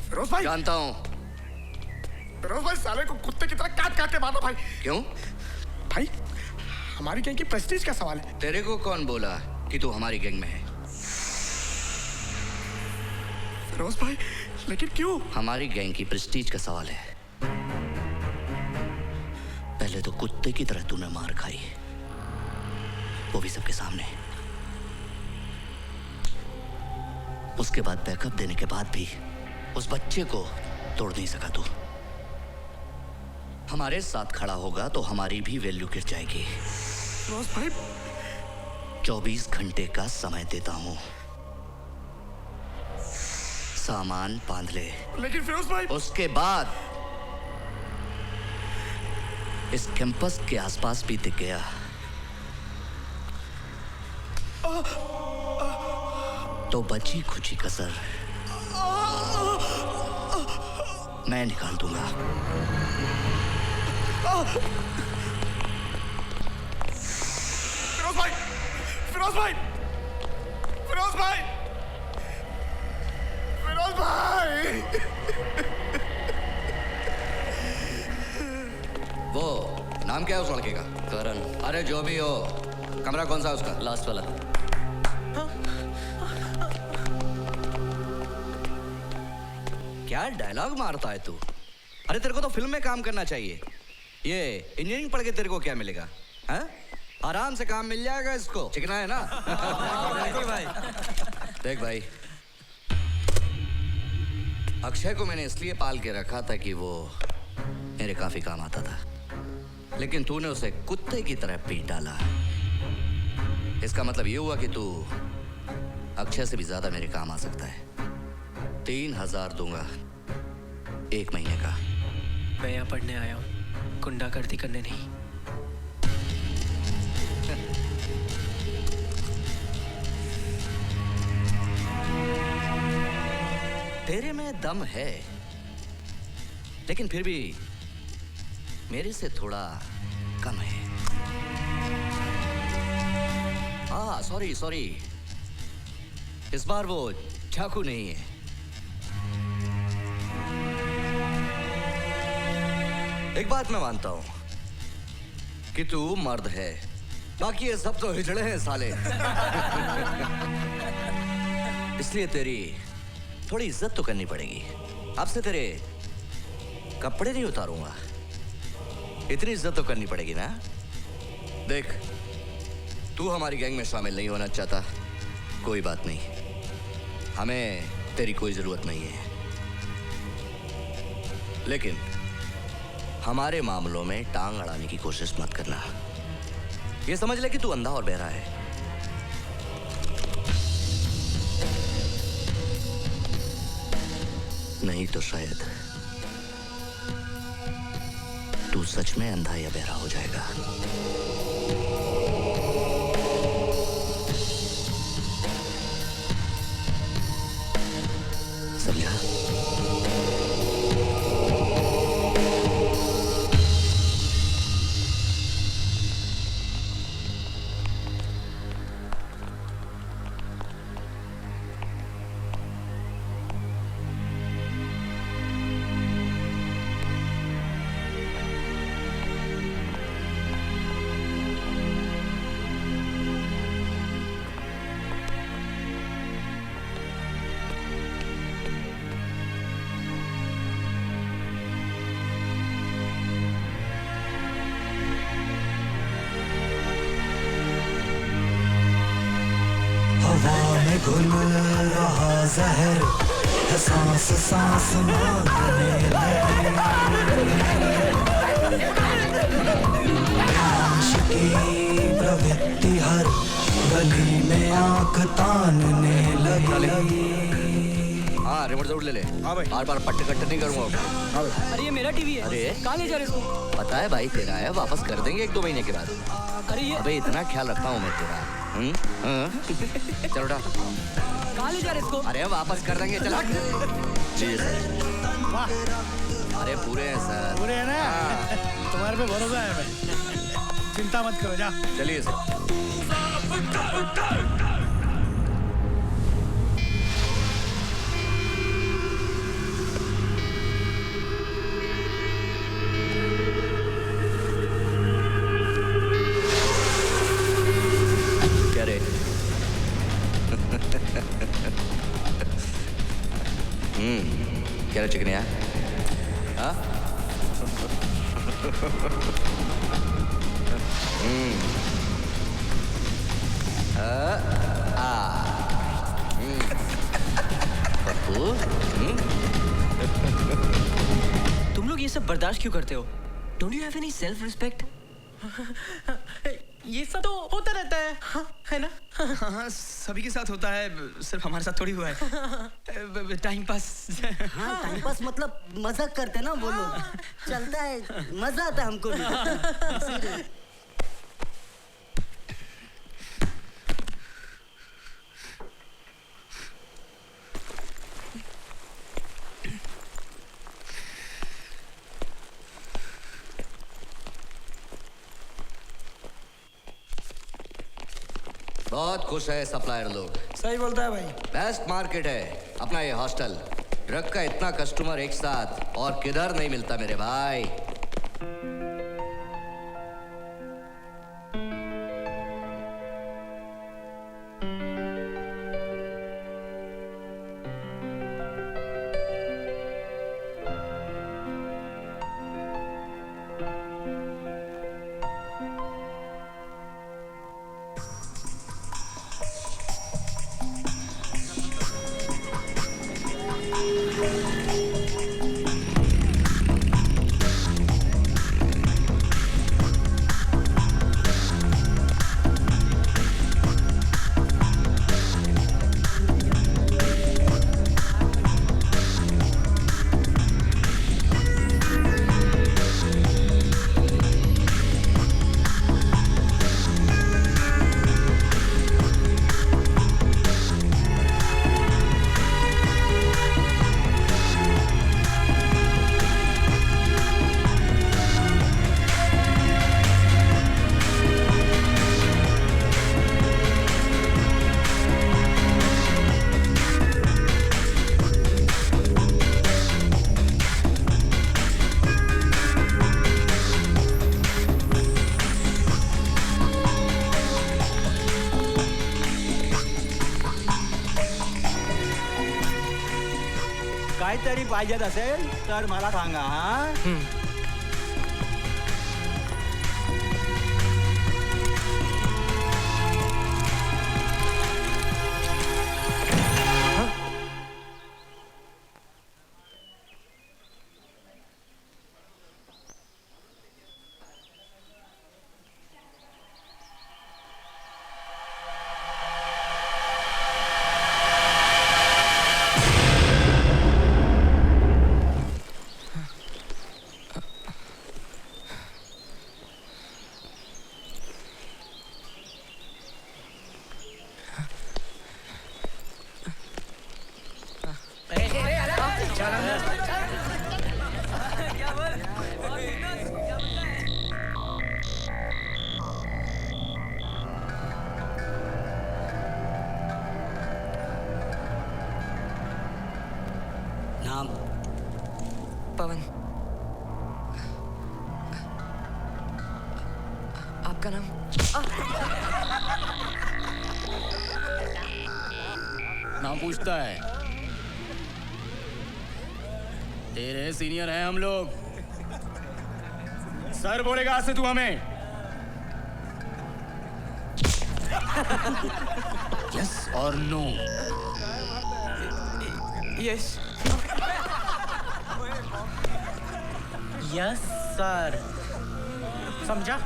फिरोज भाई, जानता हूं। फिरोज भाई साले को कुत्ते की तरह काट काट के मारो भाई। क्यों? भाई हमारी गैंग की प्रेस्टीज का सवाल है। तेरे को कौन बोला कि तू हमारी गैंग में है? फिरोज भाई, लेकिन क्यों? हमारी गैंग की प्रेस्टीज का सवाल है। पहले तो कुत्ते की तरह तूने मार खाई, वो भी सबके सामने। उसके बाद बैकअप देने के बाद भी उस बच्चे को तोड़ नहीं सका तू। हमारे साथ खड़ा होगा तो हमारी भी वैल्यू गिर जाएगी। फिरोज भाई, 24 घंटे का समय देता हूं, सामान बांध ले। लेकिन फिरोज भाई, उसके बाद इस कैंपस के आसपास भी दिख गया तो बची खुची कसर मैं निकाल दूंगा। फिरोज भाई, फिरोज भाई, फिरोज भाई, फिरोज भाई। वो नाम क्या है उस लड़के का? करण। अरे जो भी हो, कमरा कौन सा है उसका? लास्ट वाला। क्या डायलॉग मारता है तू? अरे तेरे को तो फिल्म में काम करना चाहिए। ये इंजीनियरिंग पढ़ के तेरे को क्या मिलेगा? हैं? आराम से काम मिल जाएगा इसको। चिकना है ना? भाई देख भाई, अक्षय को मैंने इसलिए पाल के रखा था कि वो मेरे काफी काम आता था, लेकिन तूने उसे कुत्ते की तरह पीट डाला। इसका मतलब ये हुआ कि तू अक्षय से भी ज्यादा मेरे काम आ सकता है। 3,000 दूंगा 1 महीने का। मैं यहाँ पढ़ने आया हूँ, गुंडागर्दी करने नहीं। तेरे में दम है, लेकिन फिर भी मेरे से थोड़ा कम है। सॉरी, इस बार वो चाकू नहीं है। एक बात मैं मानता हूं कि तू मर्द है, बाकी ये सब तो हिजड़े हैं साले। इसलिए तेरी थोड़ी इज्जत तो करनी पड़ेगी। अब से तेरे कपड़े नहीं उतारूंगा, इतनी इज्जत तो करनी पड़ेगी ना। देख, तू हमारी गैंग में शामिल नहीं होना चाहता, कोई बात नहीं, हमें तेरी कोई जरूरत नहीं है। लेकिन हमारे मामलों में टांग अड़ाने की कोशिश मत करना। ये समझ ले कि तू अंधा और बहरा है। नहीं तो शायद तू सच में अंधा या बहरा हो जाएगा। समझा? घुल रहा जहर है, सांस सांस मांगने लगी। की प्रवृत्ति हर गली में आंख तानने लगी। हाँ, रिमोट जरूर ले ले। हाँ भाई। बार बार पट्टे कट्टे नहीं करूंगा। हाँ भाई। अरे ये मेरा टीवी है। अरे कहाँ ले जा रहे इसको? पता है भाई, तेरा है, वापस कर देंगे 1-2 महीने के बाद। अरे ये अबे इतना ख्याल रखता हूँ मैं तेरा। चलो उठा। कहाँ ले जा रहे इसको? अरे वापस कर देंगे, चला। जी सर। अरे पूरे हैं सर। पूरे हैं ना? तुम्हारे पे भरोसा है, मैं चिंता मत करो, जा। चलिए सर। क्या रे? क्या रे चिकनिया? हाँ? तुम लोग ये सब बर्दाश्त क्यों करते हो? Don't you have any self respect? ये सब तो होता रहता है, हाँ, है ना? हाँ, सभी के साथ होता है, सिर्फ हमारे साथ थोड़ी हुआ है। Time pass. हाँ, टाइम पास मतलब मजाक करते हैं ना वो लोग। चलता है, मजा आता है हमको भी। बहुत खुश है सप्लायर लोग। सही बोलता है भाई। बेस्ट मार्केट है अपना ये हॉस्टल। ड्रग का इतना कस्टमर एक साथ और किधर नहीं मिलता मेरे भाई। पाहिजेत असेल तर मला सांगा हा. नाम पवन. आपका नाम? नाम पूछता है. तेरे सीनियर हैं हम लोग. सर बोलेगा आज से तू हमें. यस और नो? यस. Yes sir. समझा?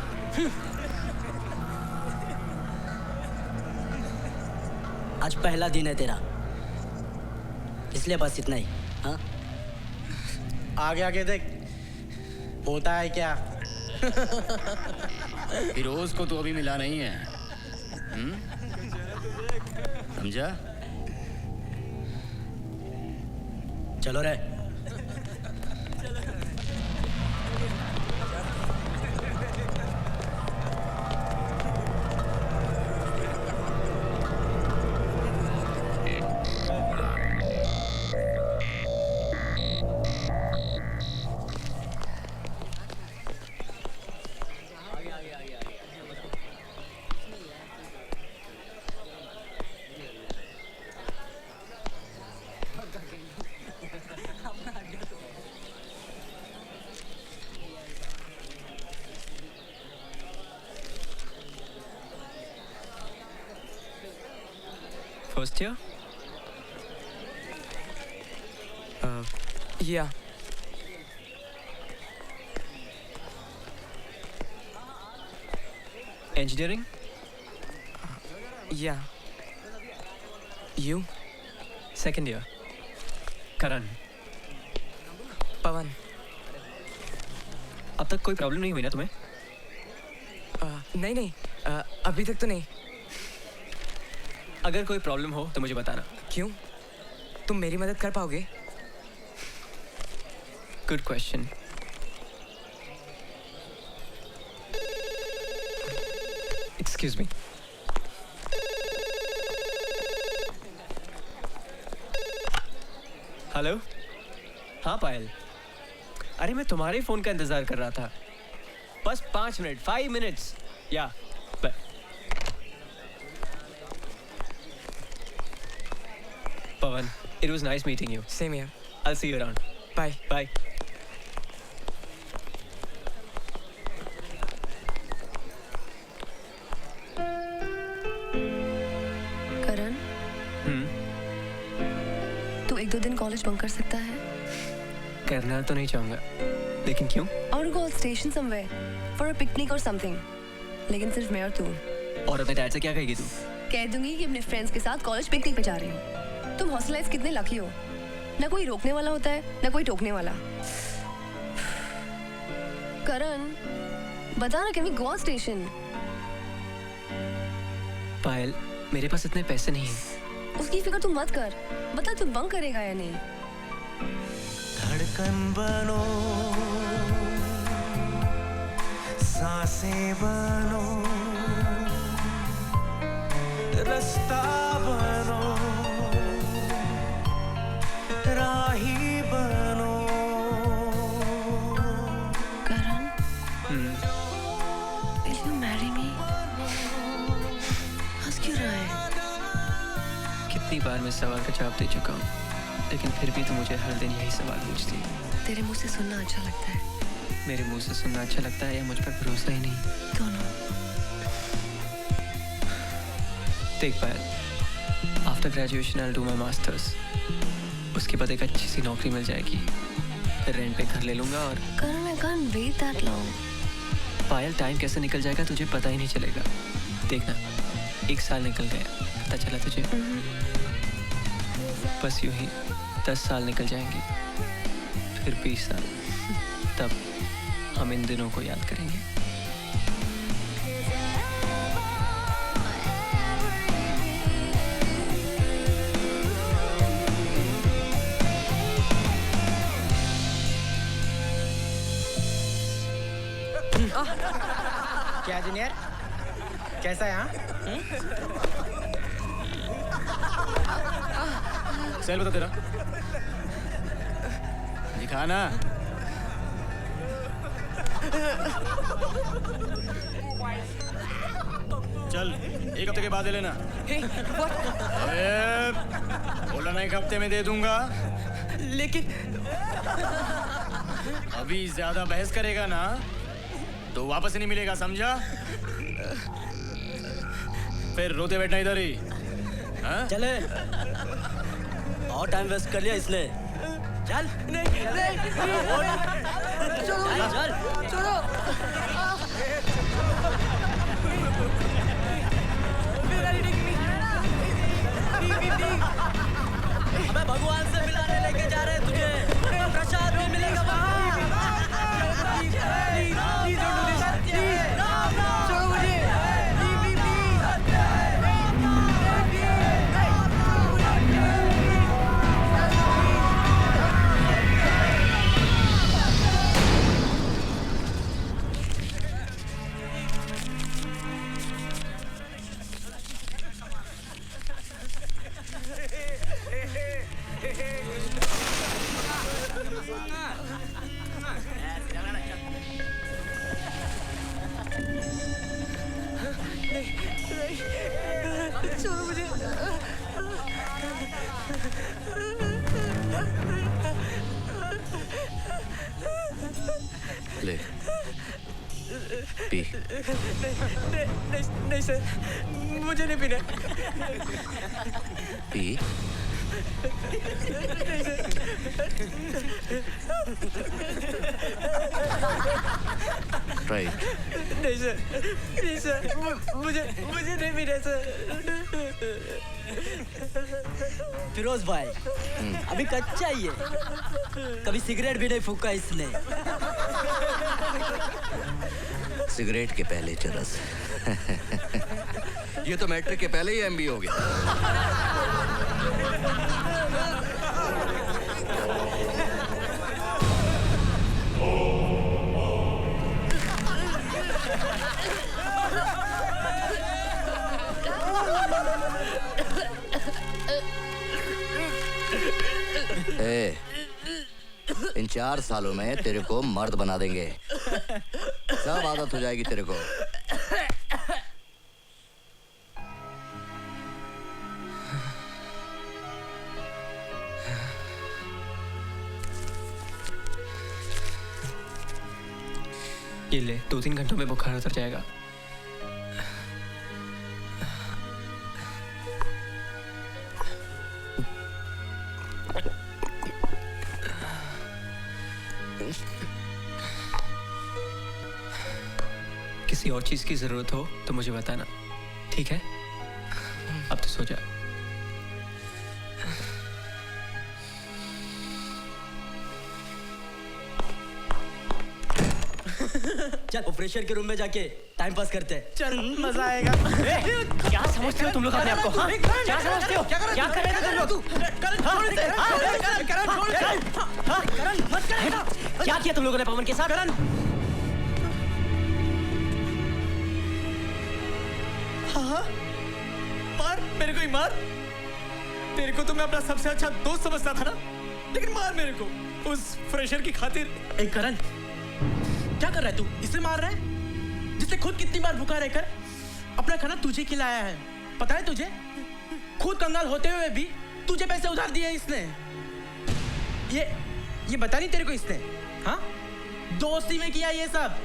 आज पहला दिन है तेरा, इसलिए बस इतना ही. हाँ, आगे आगे देख होता है क्या. फिरोज को तो अभी मिला नहीं है. समझा? चलो रे. First year? Yeah. Engineering? Yeah. You? Second year. Karan. पवन. अब तक कोई प्रॉब्लम नहीं हुई ना तुम्हें? नहीं नहीं, अभी तक तो नहीं. अगर कोई प्रॉब्लम हो तो मुझे बताना. क्यों? तुम मेरी मदद कर पाओगे? Good question. Excuse me. Hello. हाँ पायल. अरे मैं तुम्हारे फोन का इंतजार कर रहा था. बस 5 मिनट, 5 मिनट्स. या Pawan, it was nice meeting you. Same here. I'll see you around. Bye. Bye. करण, तू 1-2 दिन कॉलेज बंक कर सकता है? करना तो नहीं चाहूंगा, लेकिन क्यों? I want to go station somewhere for a picnic or something. लेकिन सिर्फ मैं और तू. और अपने डैड से क्या कहेगी तू? कह दूंगी कि अपने फ्रेंड्स के साथ कॉलेज पिकनिक पे जा रही हूँ. तुम हॉस्टल लाइफ कितने लकी हो. ना कोई रोकने वाला होता है, ना कोई टोकने वाला. करण, बता ना, कैन वी गो स्टेशन? पायल, मेरे पास इतने पैसे नहीं हैं. उसकी फिक्र तू मत कर. बता तू बंक करेगा या नहीं? धड़कन बनो, सांसें बनो, रास्ता बनो, राही बनो. करण, will you marry me? हंस क्यों रहा है? कितनी बार मैं इस सवाल का जवाब दे चुका हूँ. लेकिन फिर भी तू मुझे हर दिन यही सवाल पूछती है। तेरे मुंह से सुनना अच्छा लगता है। मेरे मुंह से सुनना अच्छा लगता है या मुझ पर भरोसा ही नहीं? दोनों। देख Payal, after graduation I will do my masters. उसके बाद एक अच्छी सी नौकरी मिल जाएगी, फिर रेंट पे घर ले लूंगा और Karan, I can't wait that long. Payal, time कैसे निकल जाएगा तुझे पता ही नहीं चलेगा। देखना, 1 साल निकल गया, पता चला तुझे? बस यूं ही 10 साल निकल जाएंगे, फिर 20 साल, तब हम इन दिनों को याद करेंगे। क्या जूनियर, कैसा है हाँ? सेल बता तेरा, दिखाना। चल 1 हफ्ते के बाद दे लेना। बोला ना 1 हफ्ते में दे दूंगा, लेकिन अभी ज्यादा बहस करेगा ना तो वापस नहीं मिलेगा, समझा? फिर रोते बैठना इधर ही। हाँ? चले, और टाइम वेस्ट कर लिया इसने। चल नहीं चलो चल चलो। हमें भगवान से मिलाने लेके जा रहे हैं तुझे, प्रसाद भी मिलेगा वहाँ। छोड़ो मुझे। छोड़ो मुझे। ले पी। नहीं सर, मुझे नहीं पीना। पी। राइट। नहीं सर, नहीं सर, मुझे नहीं पीना सर। फिरोज भाई, अभी कच्चा ही है, कभी सिगरेट भी नहीं फूका इसने। सिगरेट के पहले चरस। ये तो मैट्रिक के पहले ही एमबी हो गया। इन 4 सालों में तेरे को मर्द बना देंगे, सब आदत हो जाएगी तेरे को। ये ले, 2-3 घंटों में बुखार उतर जाएगा। किसी और चीज की जरूरत हो तो मुझे बताना, ठीक है? अब तो सो जा। चल वो फ्रेशर के रूम में जाके टाइम पास करते हैं। चल मजा आएगा। क्या समझते हो तुम लोग अपने आप को? हाँ? क्या समझते हो? क्या कर रहे थे तुम लोग? क्या किया तुम लोगों ने पवन के साथ? हाँ, मार मेरे को ही मार। तेरे को तो मैं अपना सबसे अच्छा दोस्त समझता था ना, लेकिन मार मेरे को उस फ्रेशर की खातिर। ए करण, क्या कर रहा है तू? इसे मार रहा है जिससे खुद कितनी बार भूखा रहकर अपना खाना तुझे खिलाया है। पता है तुझे? खुद कंगाल होते हुए भी तुझे पैसे उधार दिए इसने। ये बता नहीं तेरे को इसने, हाँ? दोस्ती में किया ये सब।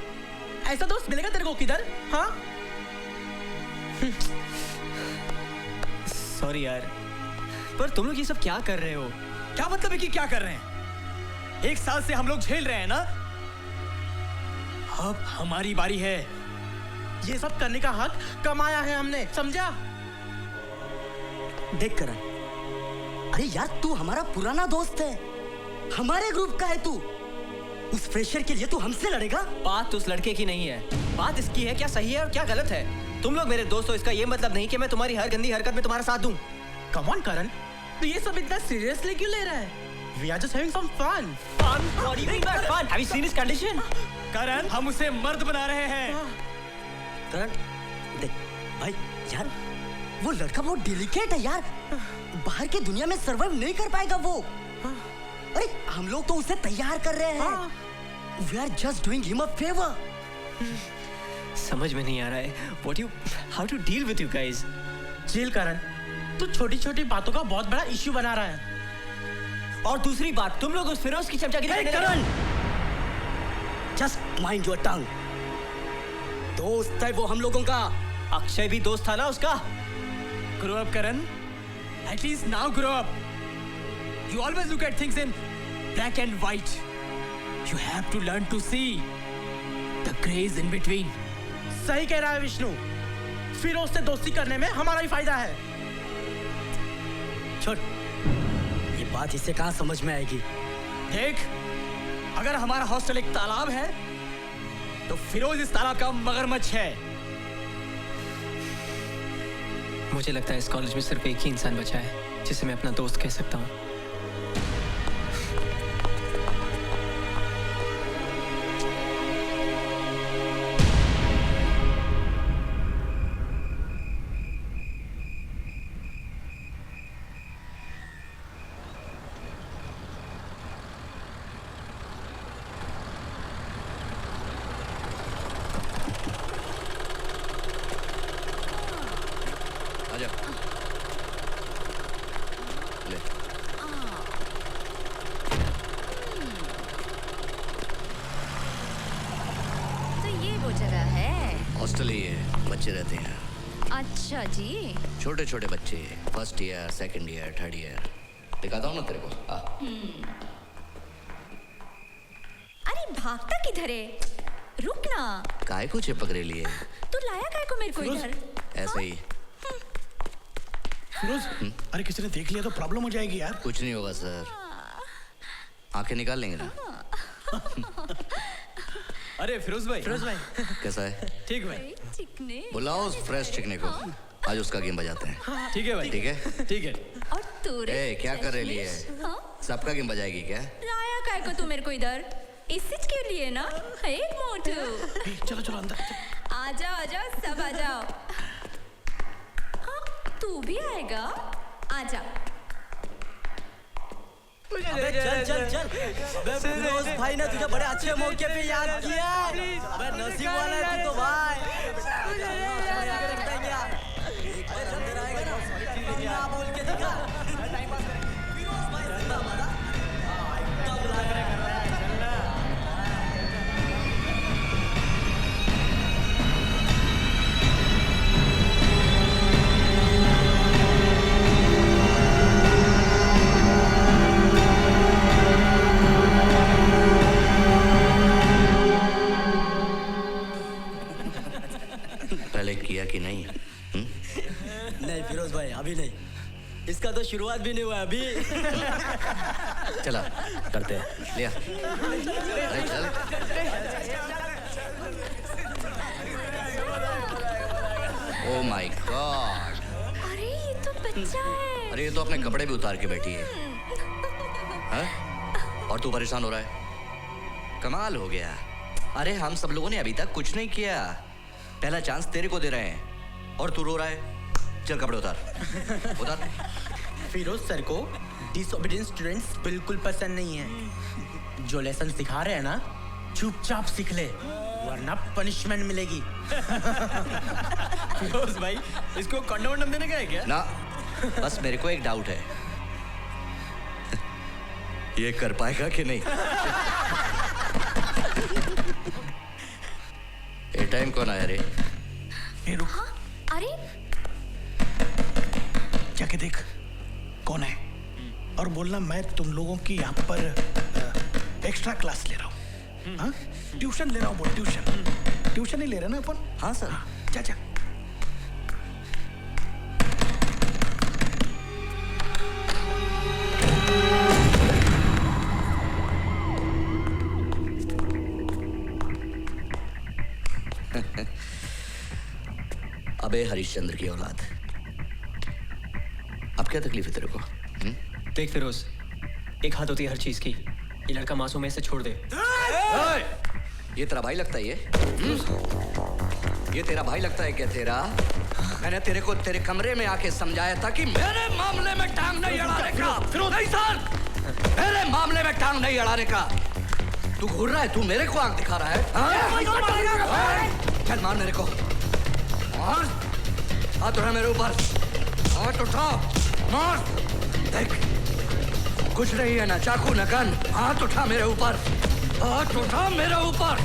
ऐसा दोस्त मिलेगा तेरे को किधर, हाँ? सॉरी यार, पर तुम लोग ये सब क्या कर रहे हो? क्या मतलब है कि क्या कर रहे हैं? 1 साल से हम लोग झेल रहे हैं ना, अब हमारी बारी है। ये सब करने का हक कमाया है हमने, समझा? देख करण, अरे यार तू हमारा पुराना दोस्त है, हमारे ग्रुप का है तू। उस फ्रेशर के लिए तू हमसे लड़ेगा? बात उस लड़के की नहीं है, बात इसकी है क्या सही है और क्या गलत है। तुम लोग मेरे दोस्त हो, इसका ये मतलब नहीं कि मैं तुम्हारी हर गंदी हरकत में तुम्हारा साथ दूं। कम ऑन करण, तू ये सब इतना सीरियसली क्यों ले रहा है? We are just having some fun. Fun? What do you mean by fun? Have you seen his condition? करण, हम उसे मर्द बना रहे हैं। करण, देख भाई यार, वो लड़का बहुत डेलिकेट है यार, बाहर की दुनिया में सर्वाइव नहीं कर पाएगा वो। अरे हम लोग तो उसे तैयार कर रहे हैं। We are just doing him a favor. समझ में नहीं आ रहा है how to deal with you guys. Chill Karan, तू छोटी-छोटी बातों का बहुत बड़ा इश्यू बना रहा है। और दूसरी बात, तुम लोग उस फिरोज की चमचागिरी Hey, Karan! Just mind your tongue. दोस्त है वो हम लोगों का। अक्षय भी दोस्त था ना उसका। Grow up, Karan. At least now grow up. You always look at things in black and white. You have to learn to see the grays in between. सही कह रहा है विष्णु, फिरोज से दोस्ती करने में हमारा ही फायदा है। छोड़, ये बात इससे कहाँ समझ में आएगी? देख, अगर हमारा हॉस्टल एक तालाब है, तो फिरोज इस तालाब का मगरमच्छ है। मुझे लगता है इस कॉलेज में सिर्फ एक ही इंसान बचा है जिसे मैं अपना दोस्त कह सकता हूँ। बच्चे रहते हैं। अच्छा जी। छोटे छोटे बच्चे, 1st year, 2nd year, 3rd year. दिखाता हूँ ना तेरे को। अरे भागता किधर है? रुक ना। काय को चिपक रही है? तू लाया काय को मेरे को इधर? ऐसे ही। फिरोज, अरे किसी ने देख लिया तो प्रॉब्लम हो जाएगी यार। कुछ नहीं होगा सर, आंखें निकाल लेंगे ना। अरे फिरोज भाई कैसा है? ठीक भाई। चिकने बुलाओ उस फ्रेश चिकने को, आज उसका गेम बजाते हैं। ठीक है भाई। ठीक है ठीक है। और तू रे क्या कर रही है? सबका गेम बजाएगी क्या? लाया काय को तू मेरे को इधर? इस चीज के लिए ना? एक मोटू। चलो चलो अंदर। आ जाओ सब आ जाओ। हाँ, तू भी आएगा? आ जा। अबे चल अबे फिरोज भाई ने तुझे बड़े अच्छे मौके पे याद किया। अबे नसीब वाला है तू तो भाई। एक बार अंदर आएगा ना, क्या बोल के दिखा। फिरोज भाई जिंदा हमारा एकदम लग रहा है। किया कि नहीं? नहीं फिरोज भाई, अभी नहीं। इसका तो शुरुआत भी नहीं हुआ अभी। चला करते हैं। लिया। अरे चल। Oh my God. अरे ये तो बच्चा है। अरे ये तो अपने कपड़े भी उतार के बैठी है। हाँ? और तू परेशान हो रहा है? कमाल हो गया। अरे हम सब लोगों ने अभी तक कुछ नहीं किया, पहला चांस तेरे को दे रहे हैं और तू रो रहा है। चल कपड़े उतार। फिरोज सर को डिसोबीडियंट स्टूडेंट्स बिल्कुल पसंद नहीं है। जो लेसन सिखा रहे हैं ना, चुपचाप सीख ले, वरना पनिशमेंट मिलेगी। फिरोज भाई, इसको कंडोम देने का है क्या? ना, बस मेरे को एक डाउट है। ये कर पाएगा कि नहीं? ये टाइम कौन आया रे? ए रुक, अरे जाके देख कौन है और बोलना मैं तुम लोगों की यहाँ पर एक्स्ट्रा क्लास ले रहा हूँ। हाँ? ट्यूशन ले रहा हूँ बोल, ट्यूशन ही ले रहे ना अपन? हाँ सर। जा जा। अबे हरिश्चंद्र की औलाद, अब क्या तकलीफ है तेरे को? देख फिरोज, एक हाथ होती है हर चीज की। ये लड़का मासूम है, इसे छोड़ दे। ये तेरा भाई लगता है ये तेरा भाई लगता है क्या तेरा? मैंने तेरे को तेरे कमरे में आके समझाया था कि मेरे मामले में टांग नहीं अड़ाने का। नहीं सर, मेरे मामले में टांग नहीं अड़ाने का। तू घूर रहा है, तू मेरे को आंख दिखा रहा है? चल मार मेरे को, मार। हाथ उठा मेरे ऊपर, हाथ उठा, मार। देख कुछ नहीं है ना चाकू न गन। हाथ उठा मेरे ऊपर, हाथ उठा मेरे ऊपर।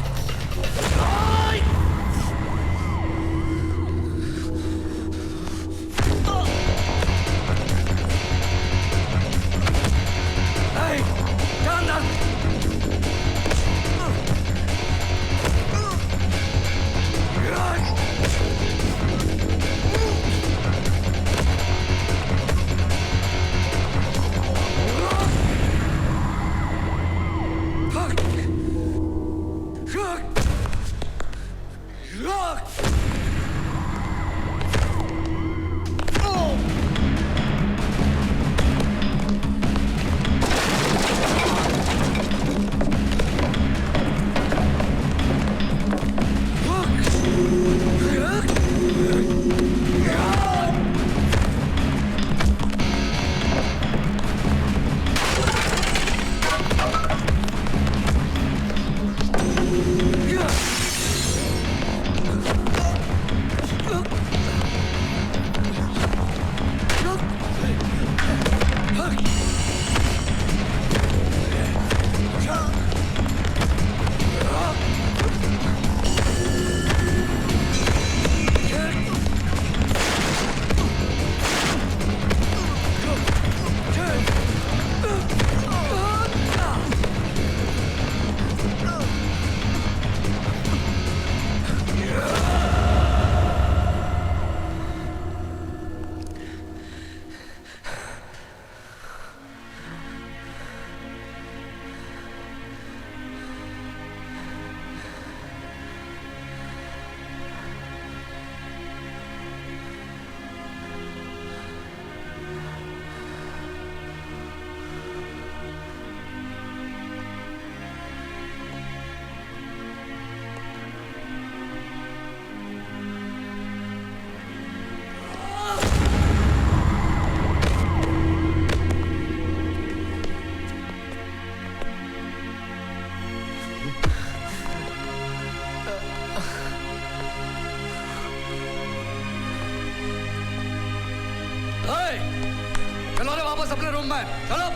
चलो रे वापस अपने रूम में, चलो।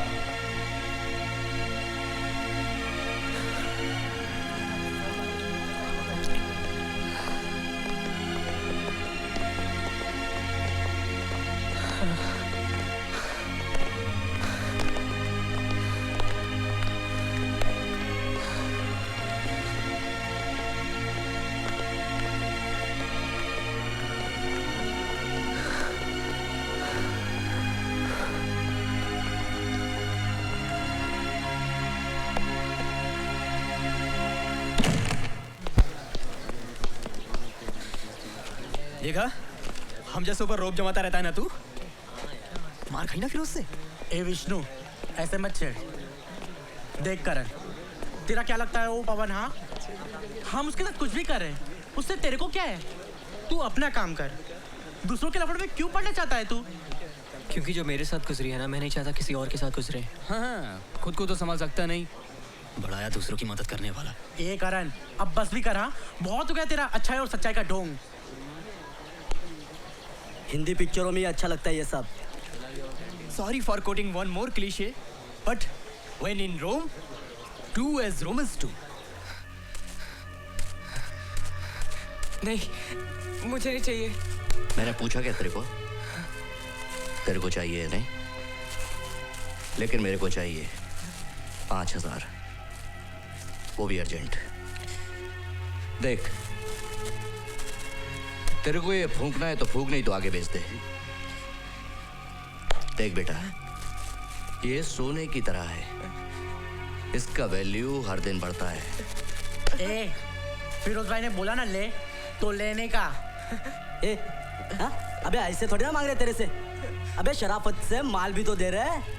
देखा, हम जैसे ऊपर रोप जमाता रहता है ना तू। मार खाई ना फिर उससे। ए विष्णु, ऐसे मत छेड़। देख करण, तेरा क्या लगता है वो पवन? हाँ, हम उसके साथ कुछ भी कर रहे हैं, उससे तेरे को क्या है? तू अपना काम कर। दूसरों के लफड़े में क्यों पड़ना चाहता है तू? क्योंकि जो मेरे साथ गुजरी है ना, मैं नहीं चाहता किसी और के साथ गुजरे। हाँ, खुद को तो संभाल सकता नहीं, बढ़ाया दूसरों की मदद करने वाला। ए करण, अब बस भी कर। हाँ, बहुत हो गया तेरा अच्छाई और सच्चाई का ढोंग। हिंदी पिक्चरों में ही अच्छा लगता है ये सब। Sorry for coating one more cliché, but When in Rome, do as Romans do. नहीं, मुझे नहीं चाहिए। मैंने पूछा क्या तेरे को? तेरे को चाहिए नहीं? लेकिन मेरे को चाहिए 5,000, वो भी अर्जेंट। देख, तेरे को ये फूंकना है तो फूंक, नहीं तो आगे बेच दे। देख बेटा, ये सोने की तरह है, इसका वैल्यू हर दिन बढ़ता है। ए, फिरोज भाई ने बोला ना ले, तो लेने का। ए, हाँ? अबे ऐसे थोड़ी ना मांग रहे तेरे से। अबे शराफत से माल भी तो दे रहे हैं।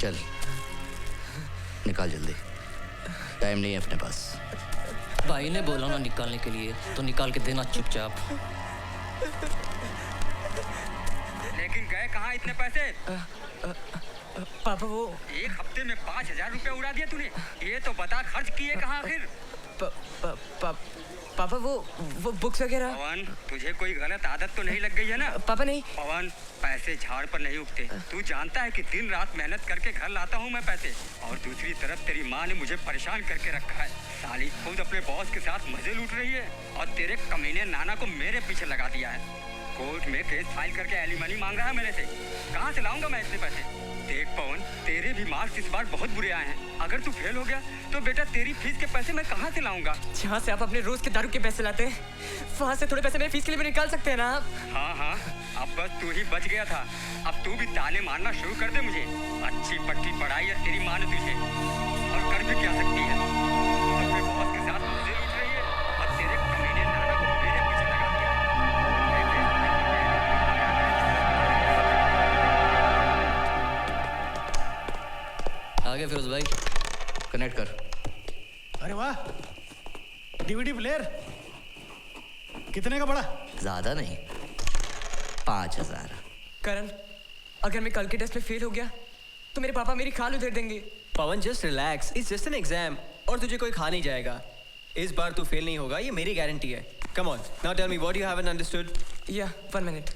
चल निकाल जल्दी, टाइम नहीं है अपने पास। भाई ने बोला ना निकालने के लिए, तो निकाल के देना चुपचाप। लेकिन गए कहाँ इतने पैसे? पापा वो एक हफ्ते में 5,000 रुपए उड़ा दिए तूने। ये तो बता खर्च किए कहाँ आखिर? पापा वो बुक्स वगैरह। पवन, तुझे कोई गलत आदत तो नहीं लग गई है ना? पापा नहीं। पवन, पैसे झाड़ पर नहीं उगते। तू जानता है कि दिन रात मेहनत करके घर लाता हूँ मैं पैसे, और दूसरी तरफ तेरी माँ ने मुझे परेशान करके रखा है। साली खुद अपने बॉस के साथ मजे लूट रही है, और तेरे कमीने नाना को मेरे पीछे लगा दिया है। कोर्ट में केस फाइल करके एलिमनी मांग रहा है मेरे से। कहाँ से लाऊंगा मैं इतने पैसे? देख पवन, तेरे भी मार्क्स इस बार बहुत बुरे आए हैं। अगर तू फेल हो गया तो बेटा तेरी फीस के पैसे मैं कहाँ से लाऊंगा? जहाँ से आप अपने रोज के दारू के पैसे लाते हैं, वहाँ से थोड़े पैसे मेरी फीस के लिए भी निकाल सकते हैं ना आप? हाँ हाँ, अब बस तू ही बच गया था। अब तू भी ताने मारना शुरू कर दे मुझे। अच्छी पट्टी पढ़ाई है तेरी माँ ने तुझे, और कर भी क्या सकती है? तू अपने बॉस के साथ मजे लूट रही है, और तेरे कमीने नाना को मेरे पीछे लगा दिया है। आगे फिरोज भाई, कनेक्ट कर। अरे वाह, डीवीडी प्लेयर कितने का पड़ा? ज्यादा नहीं, 5,000। करण, अगर मैं कल के टेस्ट में फेल हो गया तो मेरे पापा मेरी खाल उधेड़ देंगे। Pawan just relax, it's just an exam, और तुझे कोई खा नहीं जाएगा। इस बार तू फेल नहीं होगा, ये मेरी गारंटी है। Come on, now tell me what you haven't understood. या 1 मिनट।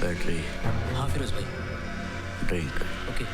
बैटरी। हाँ फिरोज भाई। ड्रिंक। ओके।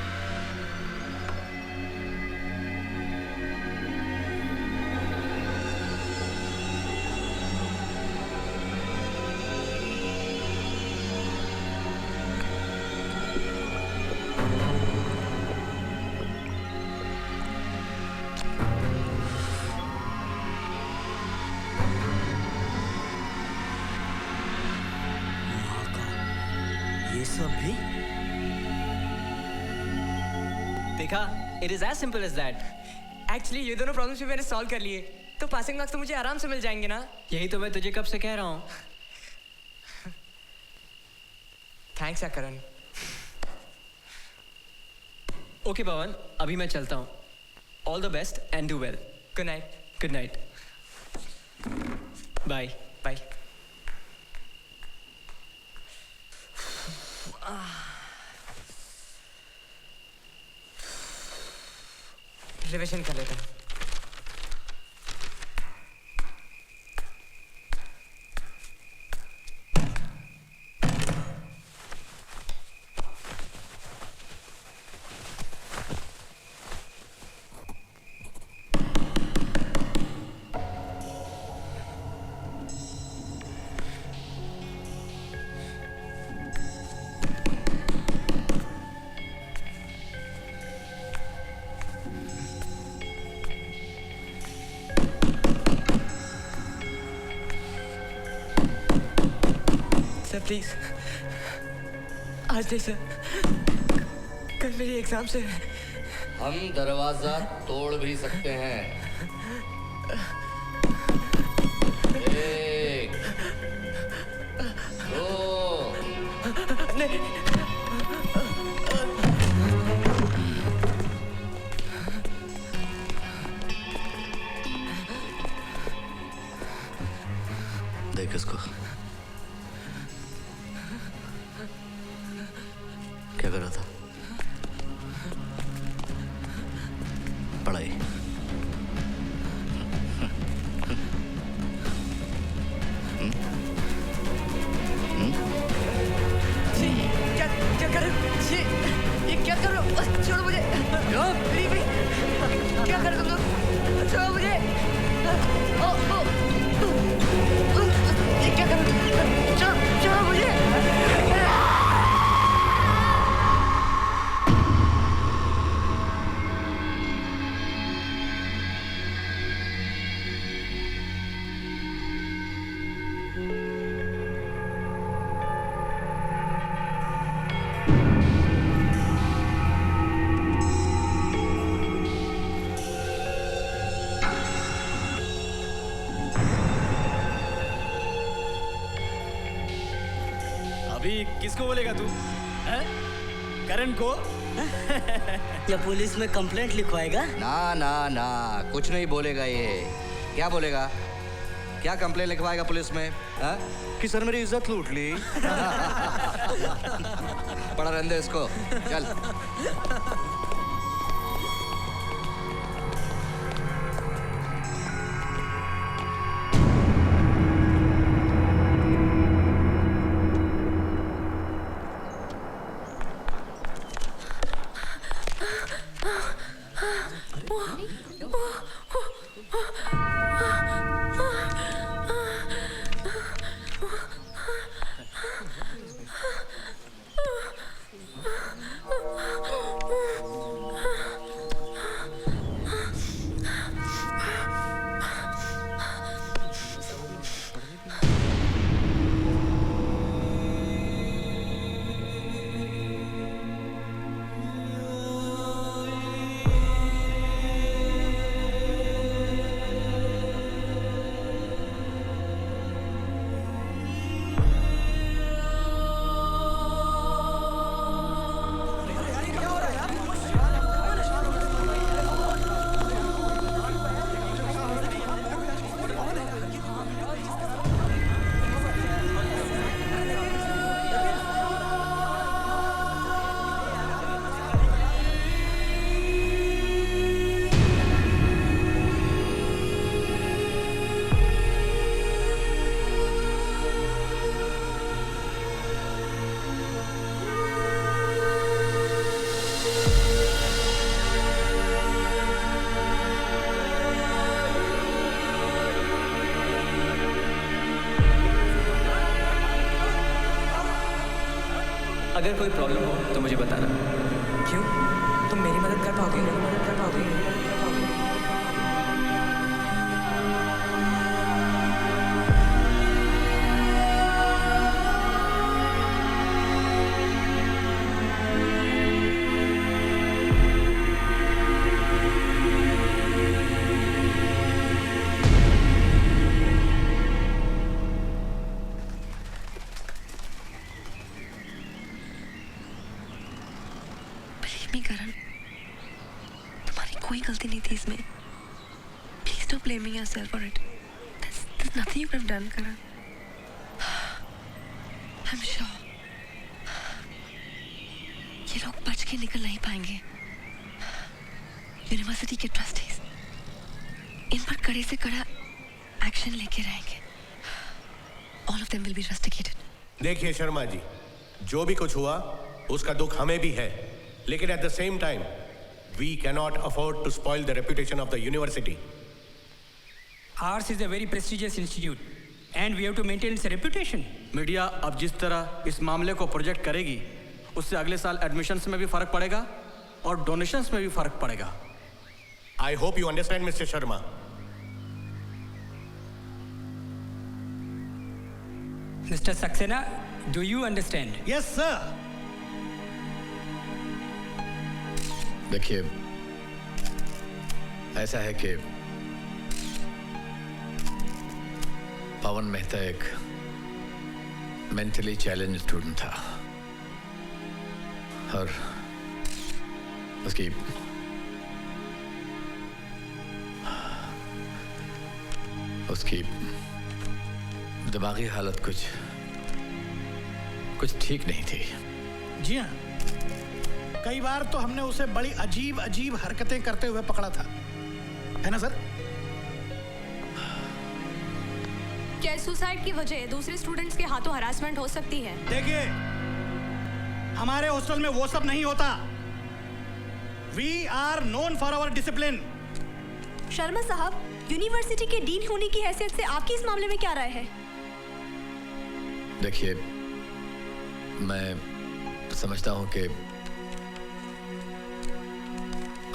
ये सब भी? देखा, it is as simple as that. Actually ये दोनों प्रॉब्लम्स भी मैंने सॉल्व कर लिए, तो पासिंग मार्क्स तो मुझे आराम से मिल जाएंगे ना। यही तो मैं तुझे कब से कह रहा हूँ। थैंक्स यार करण। ओके पवन, अभी मैं चलता हूँ। All the best and do well. Good night. Good night. Bye bye. Revision कर लेते हैं। सर प्लीज आज नहीं सर, कल मेरी एग्जाम से। हम दरवाजा तोड़ भी सकते हैं। एक, दो, नहीं। देख इसको, क्या कर रहा था? पढ़ाई। क्या कर रहे हो? ये क्या कर रहे हो? छोड़ो मुझे। क्या कर रहे हो तुम लोग? छोड़ो मुझे। ये क्या कर रहे हो? छोड़ो मुझे। अभी किसको बोलेगा तू? हैं? करण को? या पुलिस में कंप्लेंट लिखवाएगा? ना ना ना, कुछ नहीं बोलेगा ये। क्या बोलेगा? क्या कंप्लेंट लिखवाएगा पुलिस में? हा? कि सर मेरी इज्जत लूट ली। पड़ा रहने दे इसको, चल। अगर कोई प्रॉब्लम हो तो मुझे बताना। क्यों? तुम मेरी मदद कर पाओगे? मदद कर पाओगे? करण, तुम्हारी कोई गलती नहीं थी इसमें। Please stop blaming yourself for it. There's nothing you could have done, Karan. I'm sure ये लोग बच के निकल नहीं पाएंगे। यूनिवर्सिटी के ट्रस्टीज इन पर कड़े से कड़ा एक्शन लेके रहेंगे। All of them will be rusticated. देखिए शर्मा जी, जो भी कुछ हुआ उसका दुख हमें भी है, लेकिन at the same time we cannot afford to spoil the reputation of the university. Ours is a very prestigious institute and we have to maintain its reputation. Media अब जिस तरह इस मामले को प्रोजेक्ट करेगी, उससे अगले साल एडमिशन्स में भी फर्क पड़ेगा और डोनेशंस में भी फर्क पड़ेगा। I hope you understand, Mr. Sharma. Mr. Saxena, do you understand? Yes, sir. देखिए, ऐसा है कि पवन मेहता एक मेंटली चैलेंज स्टूडेंट था और उसकी दिमागी हालत कुछ ठीक नहीं थी। जी हाँ, कई बार तो हमने उसे बड़ी अजीब अजीब हरकतें करते हुए पकड़ा था, है ना सर? क्या सुसाइड की वजह दूसरे स्टूडेंट्स के हाथों हरासमेंट हो सकती है? देखिए, हमारे हॉस्टल में वो सब नहीं होता। We are known for our discipline. Sharma साहब, यूनिवर्सिटी के डीन होने की हैसियत से आपकी इस मामले में क्या राय है? देखिए, मैं समझता हूं कि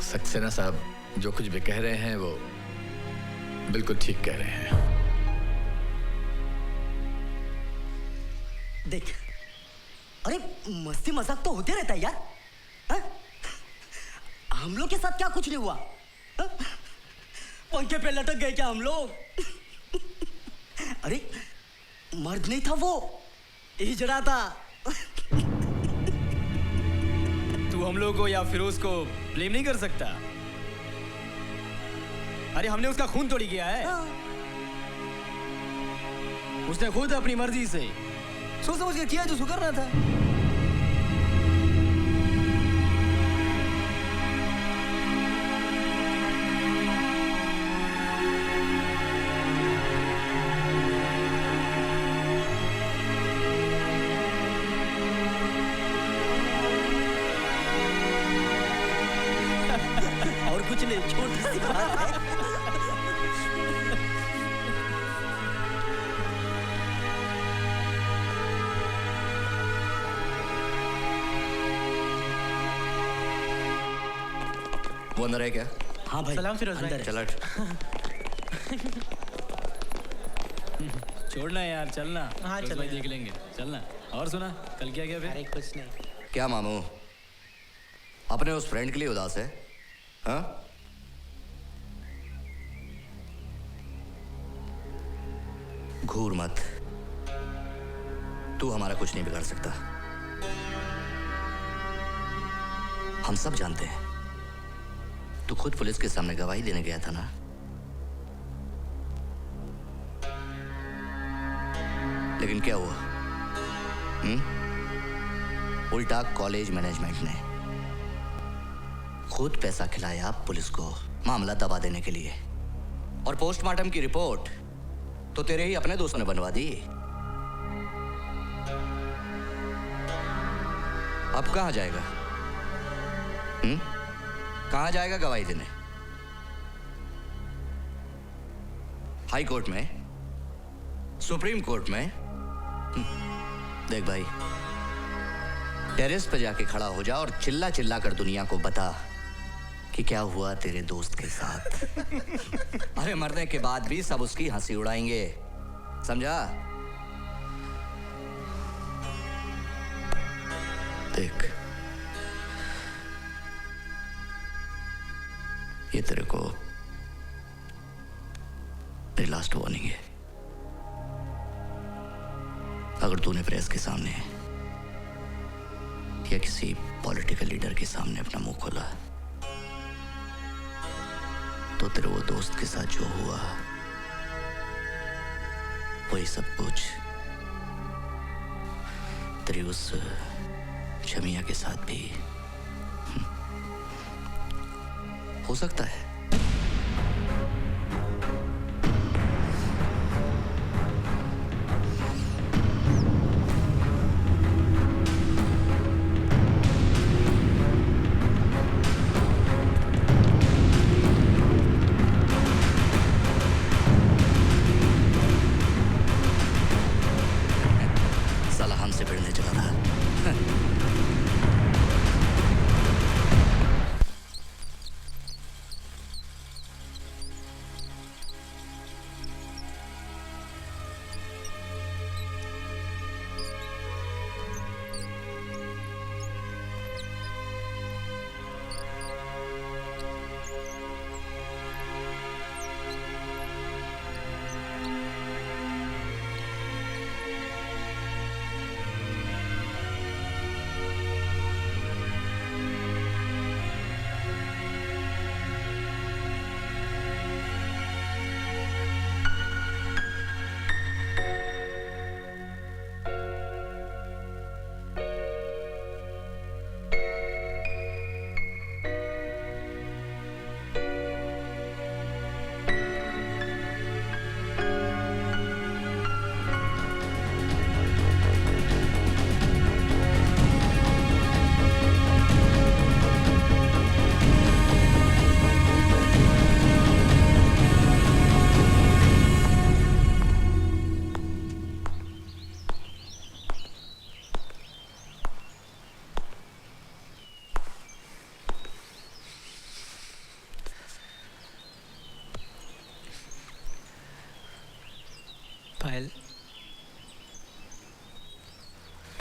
सक्सेना साहब जो कुछ भी कह रहे हैं वो बिल्कुल ठीक कह रहे हैं। देख, अरे मस्ती मजाक तो होते रहता है यार। हा? हम लोग के साथ क्या कुछ नहीं हुआ? हा? पंखे पे लटक गए क्या हम लोग? अरे मर्द नहीं था वो, हिजड़ा था। तू हम लोग को या फिरोज को ब्लेम नहीं कर सकता। अरे हमने उसका खून थोड़ी किया है। उसने खुद अपनी मर्जी से सोच समझ के किया जो उसको करना था। और कुछ नहीं, छोटी सी बात है। वो अंदर है क्या? हाँ भाई। सलाम फिरोज भाई। चल हट। छोड़ना यार, चलना। हाँ, फिरोज चलो भाई यार। देख लेंगे। चलना। और सुना, कल क्या क्या फिर? अरे कुछ नहीं। क्या मामू, अपने उस फ्रेंड के लिए उदास है? हाँ? घूर मत, तू हमारा कुछ नहीं बिगाड़ सकता। हम सब जानते हैं, तू खुद पुलिस के सामने गवाही देने गया था ना? लेकिन क्या हुआ? उल्टा कॉलेज मैनेजमेंट ने खुद पैसा खिलाया पुलिस को मामला दबा देने के लिए, और पोस्टमार्टम की रिपोर्ट तो तेरे ही अपने दोस्तों ने बनवा दी। अब कहां जाएगा? कहां जाएगा गवाही देने? हाई कोर्ट में? सुप्रीम कोर्ट में? देख भाई, टेरेस पे जाके खड़ा हो जा और चिल्ला चिल्ला कर दुनिया को बता कि क्या हुआ तेरे दोस्त के साथ। अरे मरने के बाद भी सब उसकी हंसी उड़ाएंगे, समझा? देख, ये तेरे को मेरी लास्ट वार्निंग है। अगर तूने प्रेस के सामने या किसी पॉलिटिकल लीडर के सामने अपना मुंह खोला तो तेरे वो दोस्त के साथ जो हुआ वही सब कुछ तेरी उस शमिया के साथ भी हो सकता है। साला हमसे भिड़ने चला था। पायल,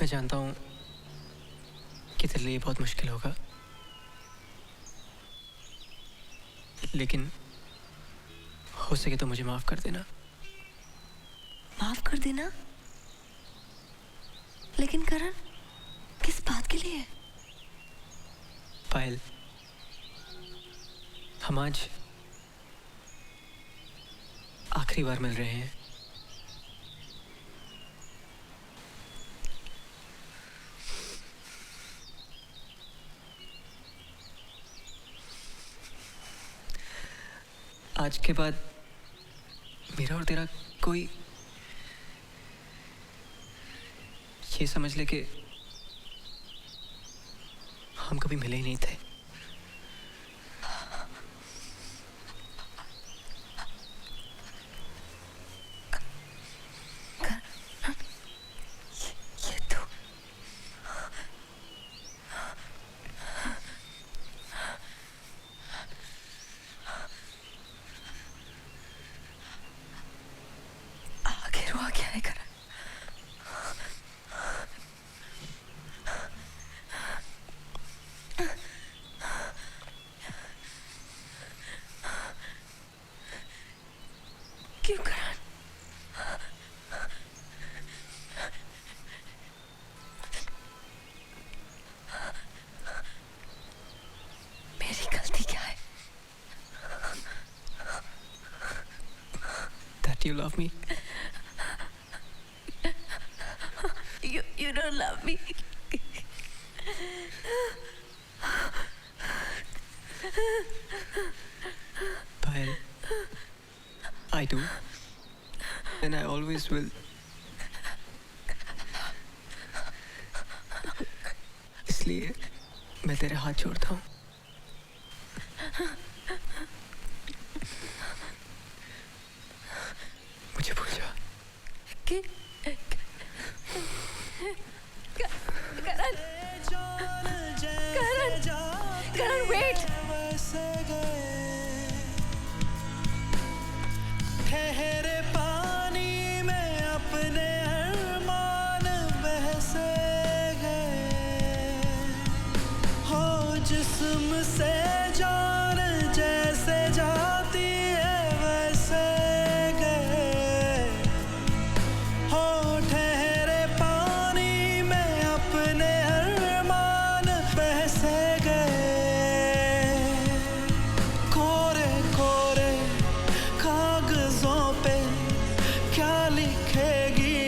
मैं जानता हूँ कि तेरे लिए बहुत मुश्किल होगा, लेकिन हो सके तो मुझे माफ कर देना। माफ कर देना? लेकिन करण, किस बात के लिए? पायल, हम आज आखिरी बार मिल रहे हैं। आज के बाद मेरा और तेरा कोई ये समझ ले कि हम कभी मिले ही नहीं थे। ये तो आखिर हुआ क्या है करण? क्यों करण? मेरी गलती क्या है? That you love me. You don't love me. Payal, I do, and I always will. इसलिए मैं तेरे हाथ जोड़ता हूँ। मुझे भूल जा। करण, करण, करण, wait. ठहरे पानी में अपने अरमान बहसे गए हो, जिस्म से जान जैसे जाती है वैसे गए हो। ठहरे पानी में अपने अरमान बहसे गए, कोरे कोरे कागजों पे क्या लिखेगी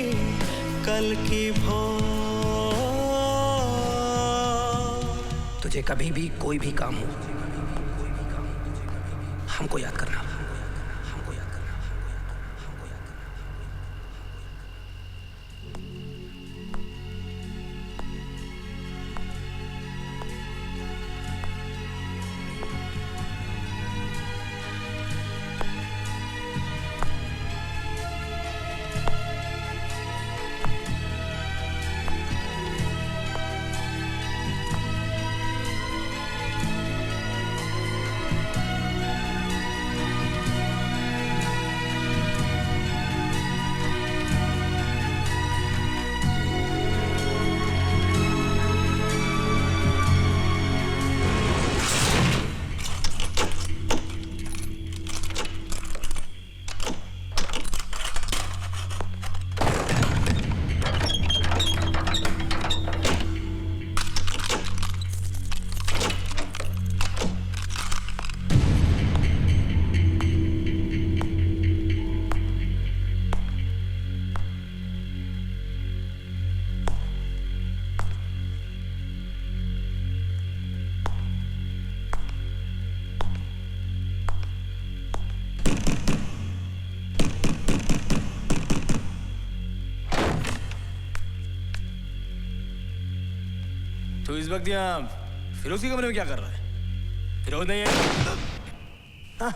कल की भोर। तुझे कभी भी कोई भी काम हो, हमको याद करना। तो इस वक्त यहाँ फिरोज के कमरे में क्या कर रहा है? फिरोज नहीं है? हाँ?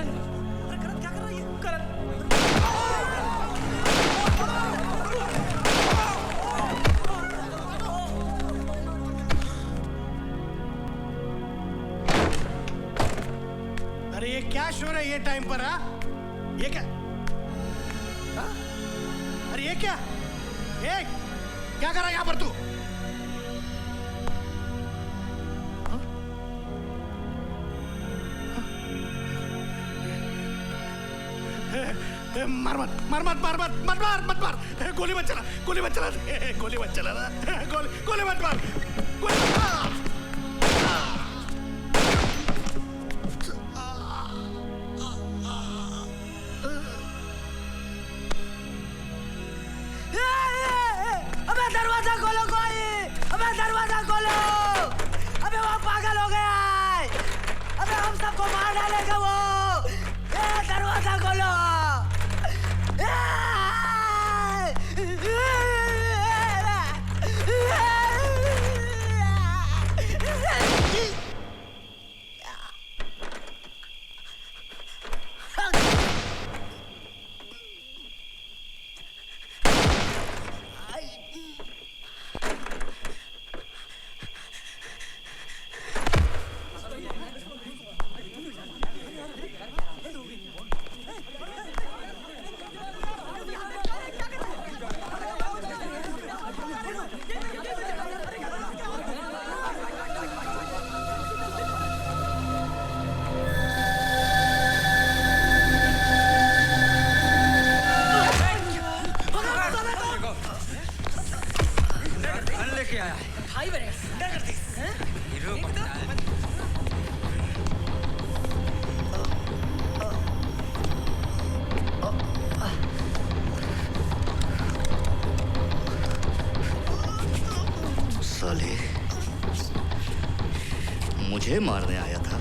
करण क्या कर रहा है ये? करण अरे ये क्या शोर है ये टाइम पर? ये क्या? अरे ये क्या? क्या कर रहा है यहाँ पर तू? मार गोली मत चला गोली मत चला गोली मत मार अबे दरवाजा खोलो कोई! अबे दरवाजा खोलो! अबे वो पागल हो गया है! अबे हम सबको मार डालेगा वो! दरवाजा खोलो! साले मुझे मारने आया था।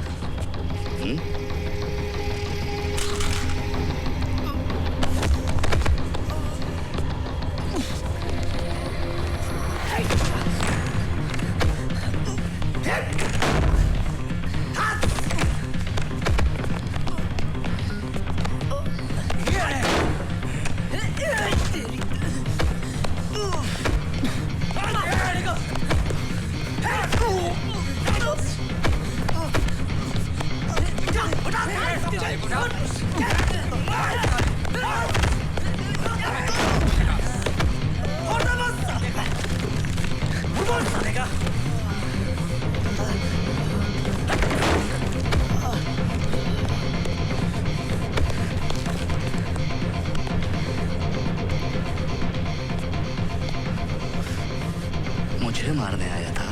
मुझे मारने आया था।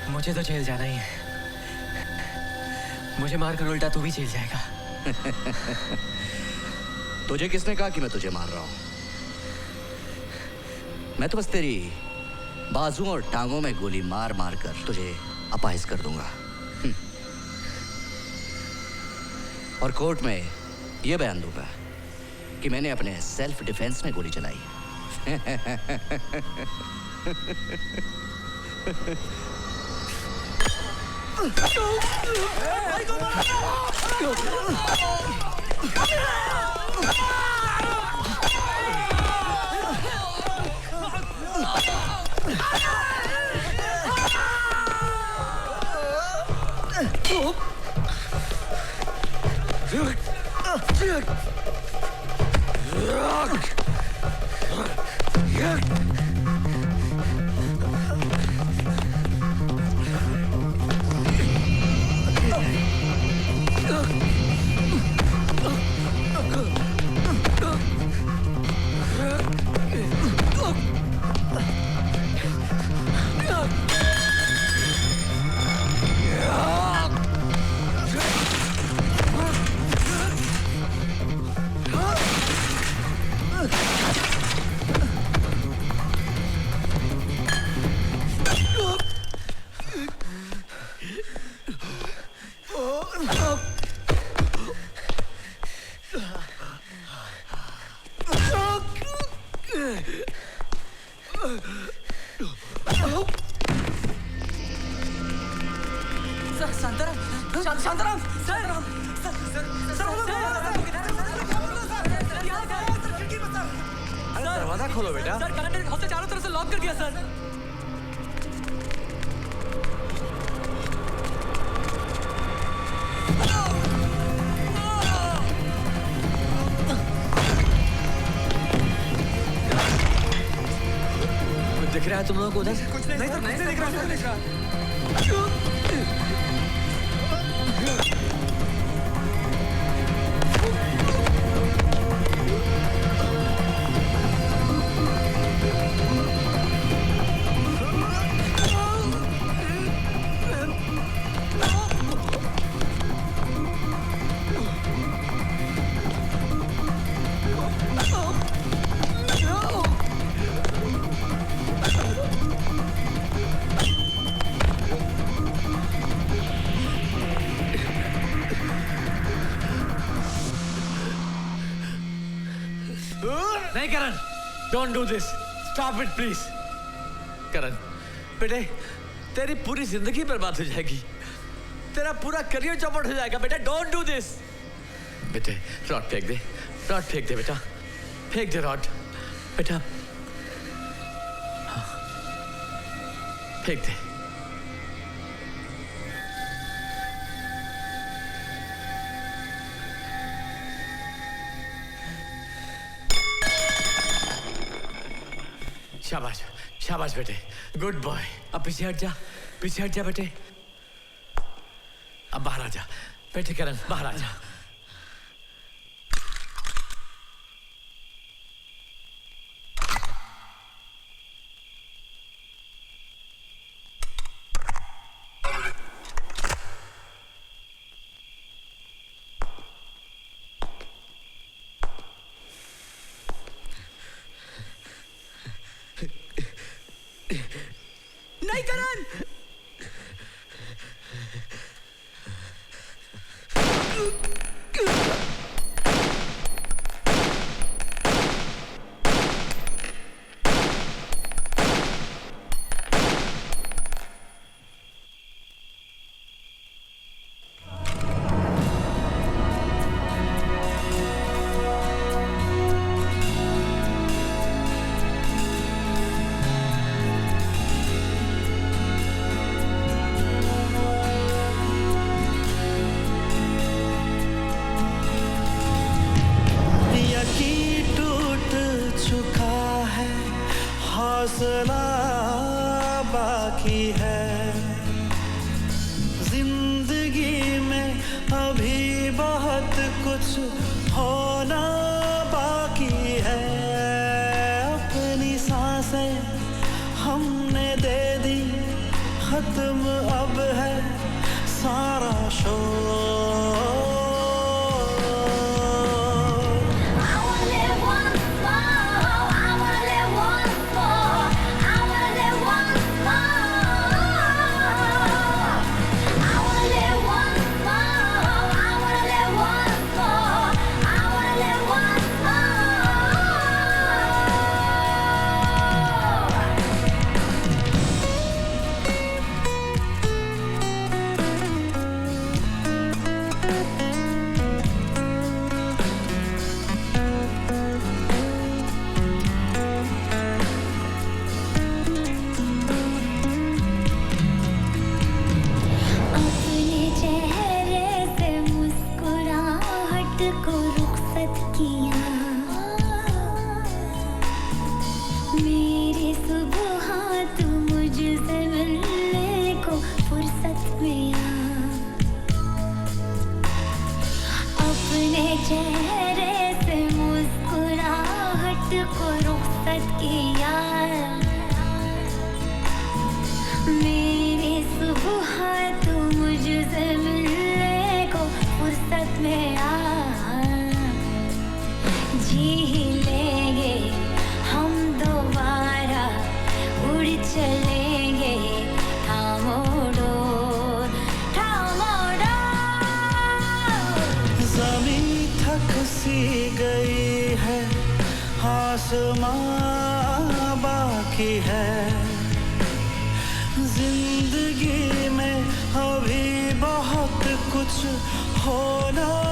मुझे तो जेल जाना ही है। मुझे मारकर उल्टा तू भी जेल जाएगा। तुझे किसने कहा कि मैं तुझे मार रहा हूं? मैं तो बस तेरी बाजुओं और टांगों में गोली मार मार कर तुझे अपाहिज कर दूंगा। और कोर्ट में यह बयान दूंगा कि मैंने अपने सेल्फ डिफेंस में गोली चलाई। शांताराम शांताराम सर दरवाजा खोलो बेटा। सर करंट ने हाउस से चारों तरफ से लॉक कर दिया सर। दिख रहा है तुम लोगों को उधर? कुछ नहीं सर, नहीं दिख रहा, नहीं दिख रहा। नहीं Karan, don't do this, stop it please. Karan बेटे, तेरी पूरी जिंदगी बर्बाद हो जाएगी, तेरा पूरा करियर चौपट हो जाएगा बेटा। Don't do this. बेटे रॉड फेंक दे, रॉड फेंक दे बेटा, फेंक दे रॉड बेटा, हाँ, फेंक दे। शाबाश शाबाश बेटे, गुड बॉय। अब पीछे हट जा, पीछे हट जा बेटे। अब बाहर आ जा बेटे, करण बाहर आ जा। नहीं करण, हौसला बाकी है जिंदगी में, अभी बहुत कुछ होना बाकी है। अपनी सांसें हमने दे दी, खत्म अब है सारा शोर। आसमां बाकी है। जिंदगी में अभी बहुत कुछ होना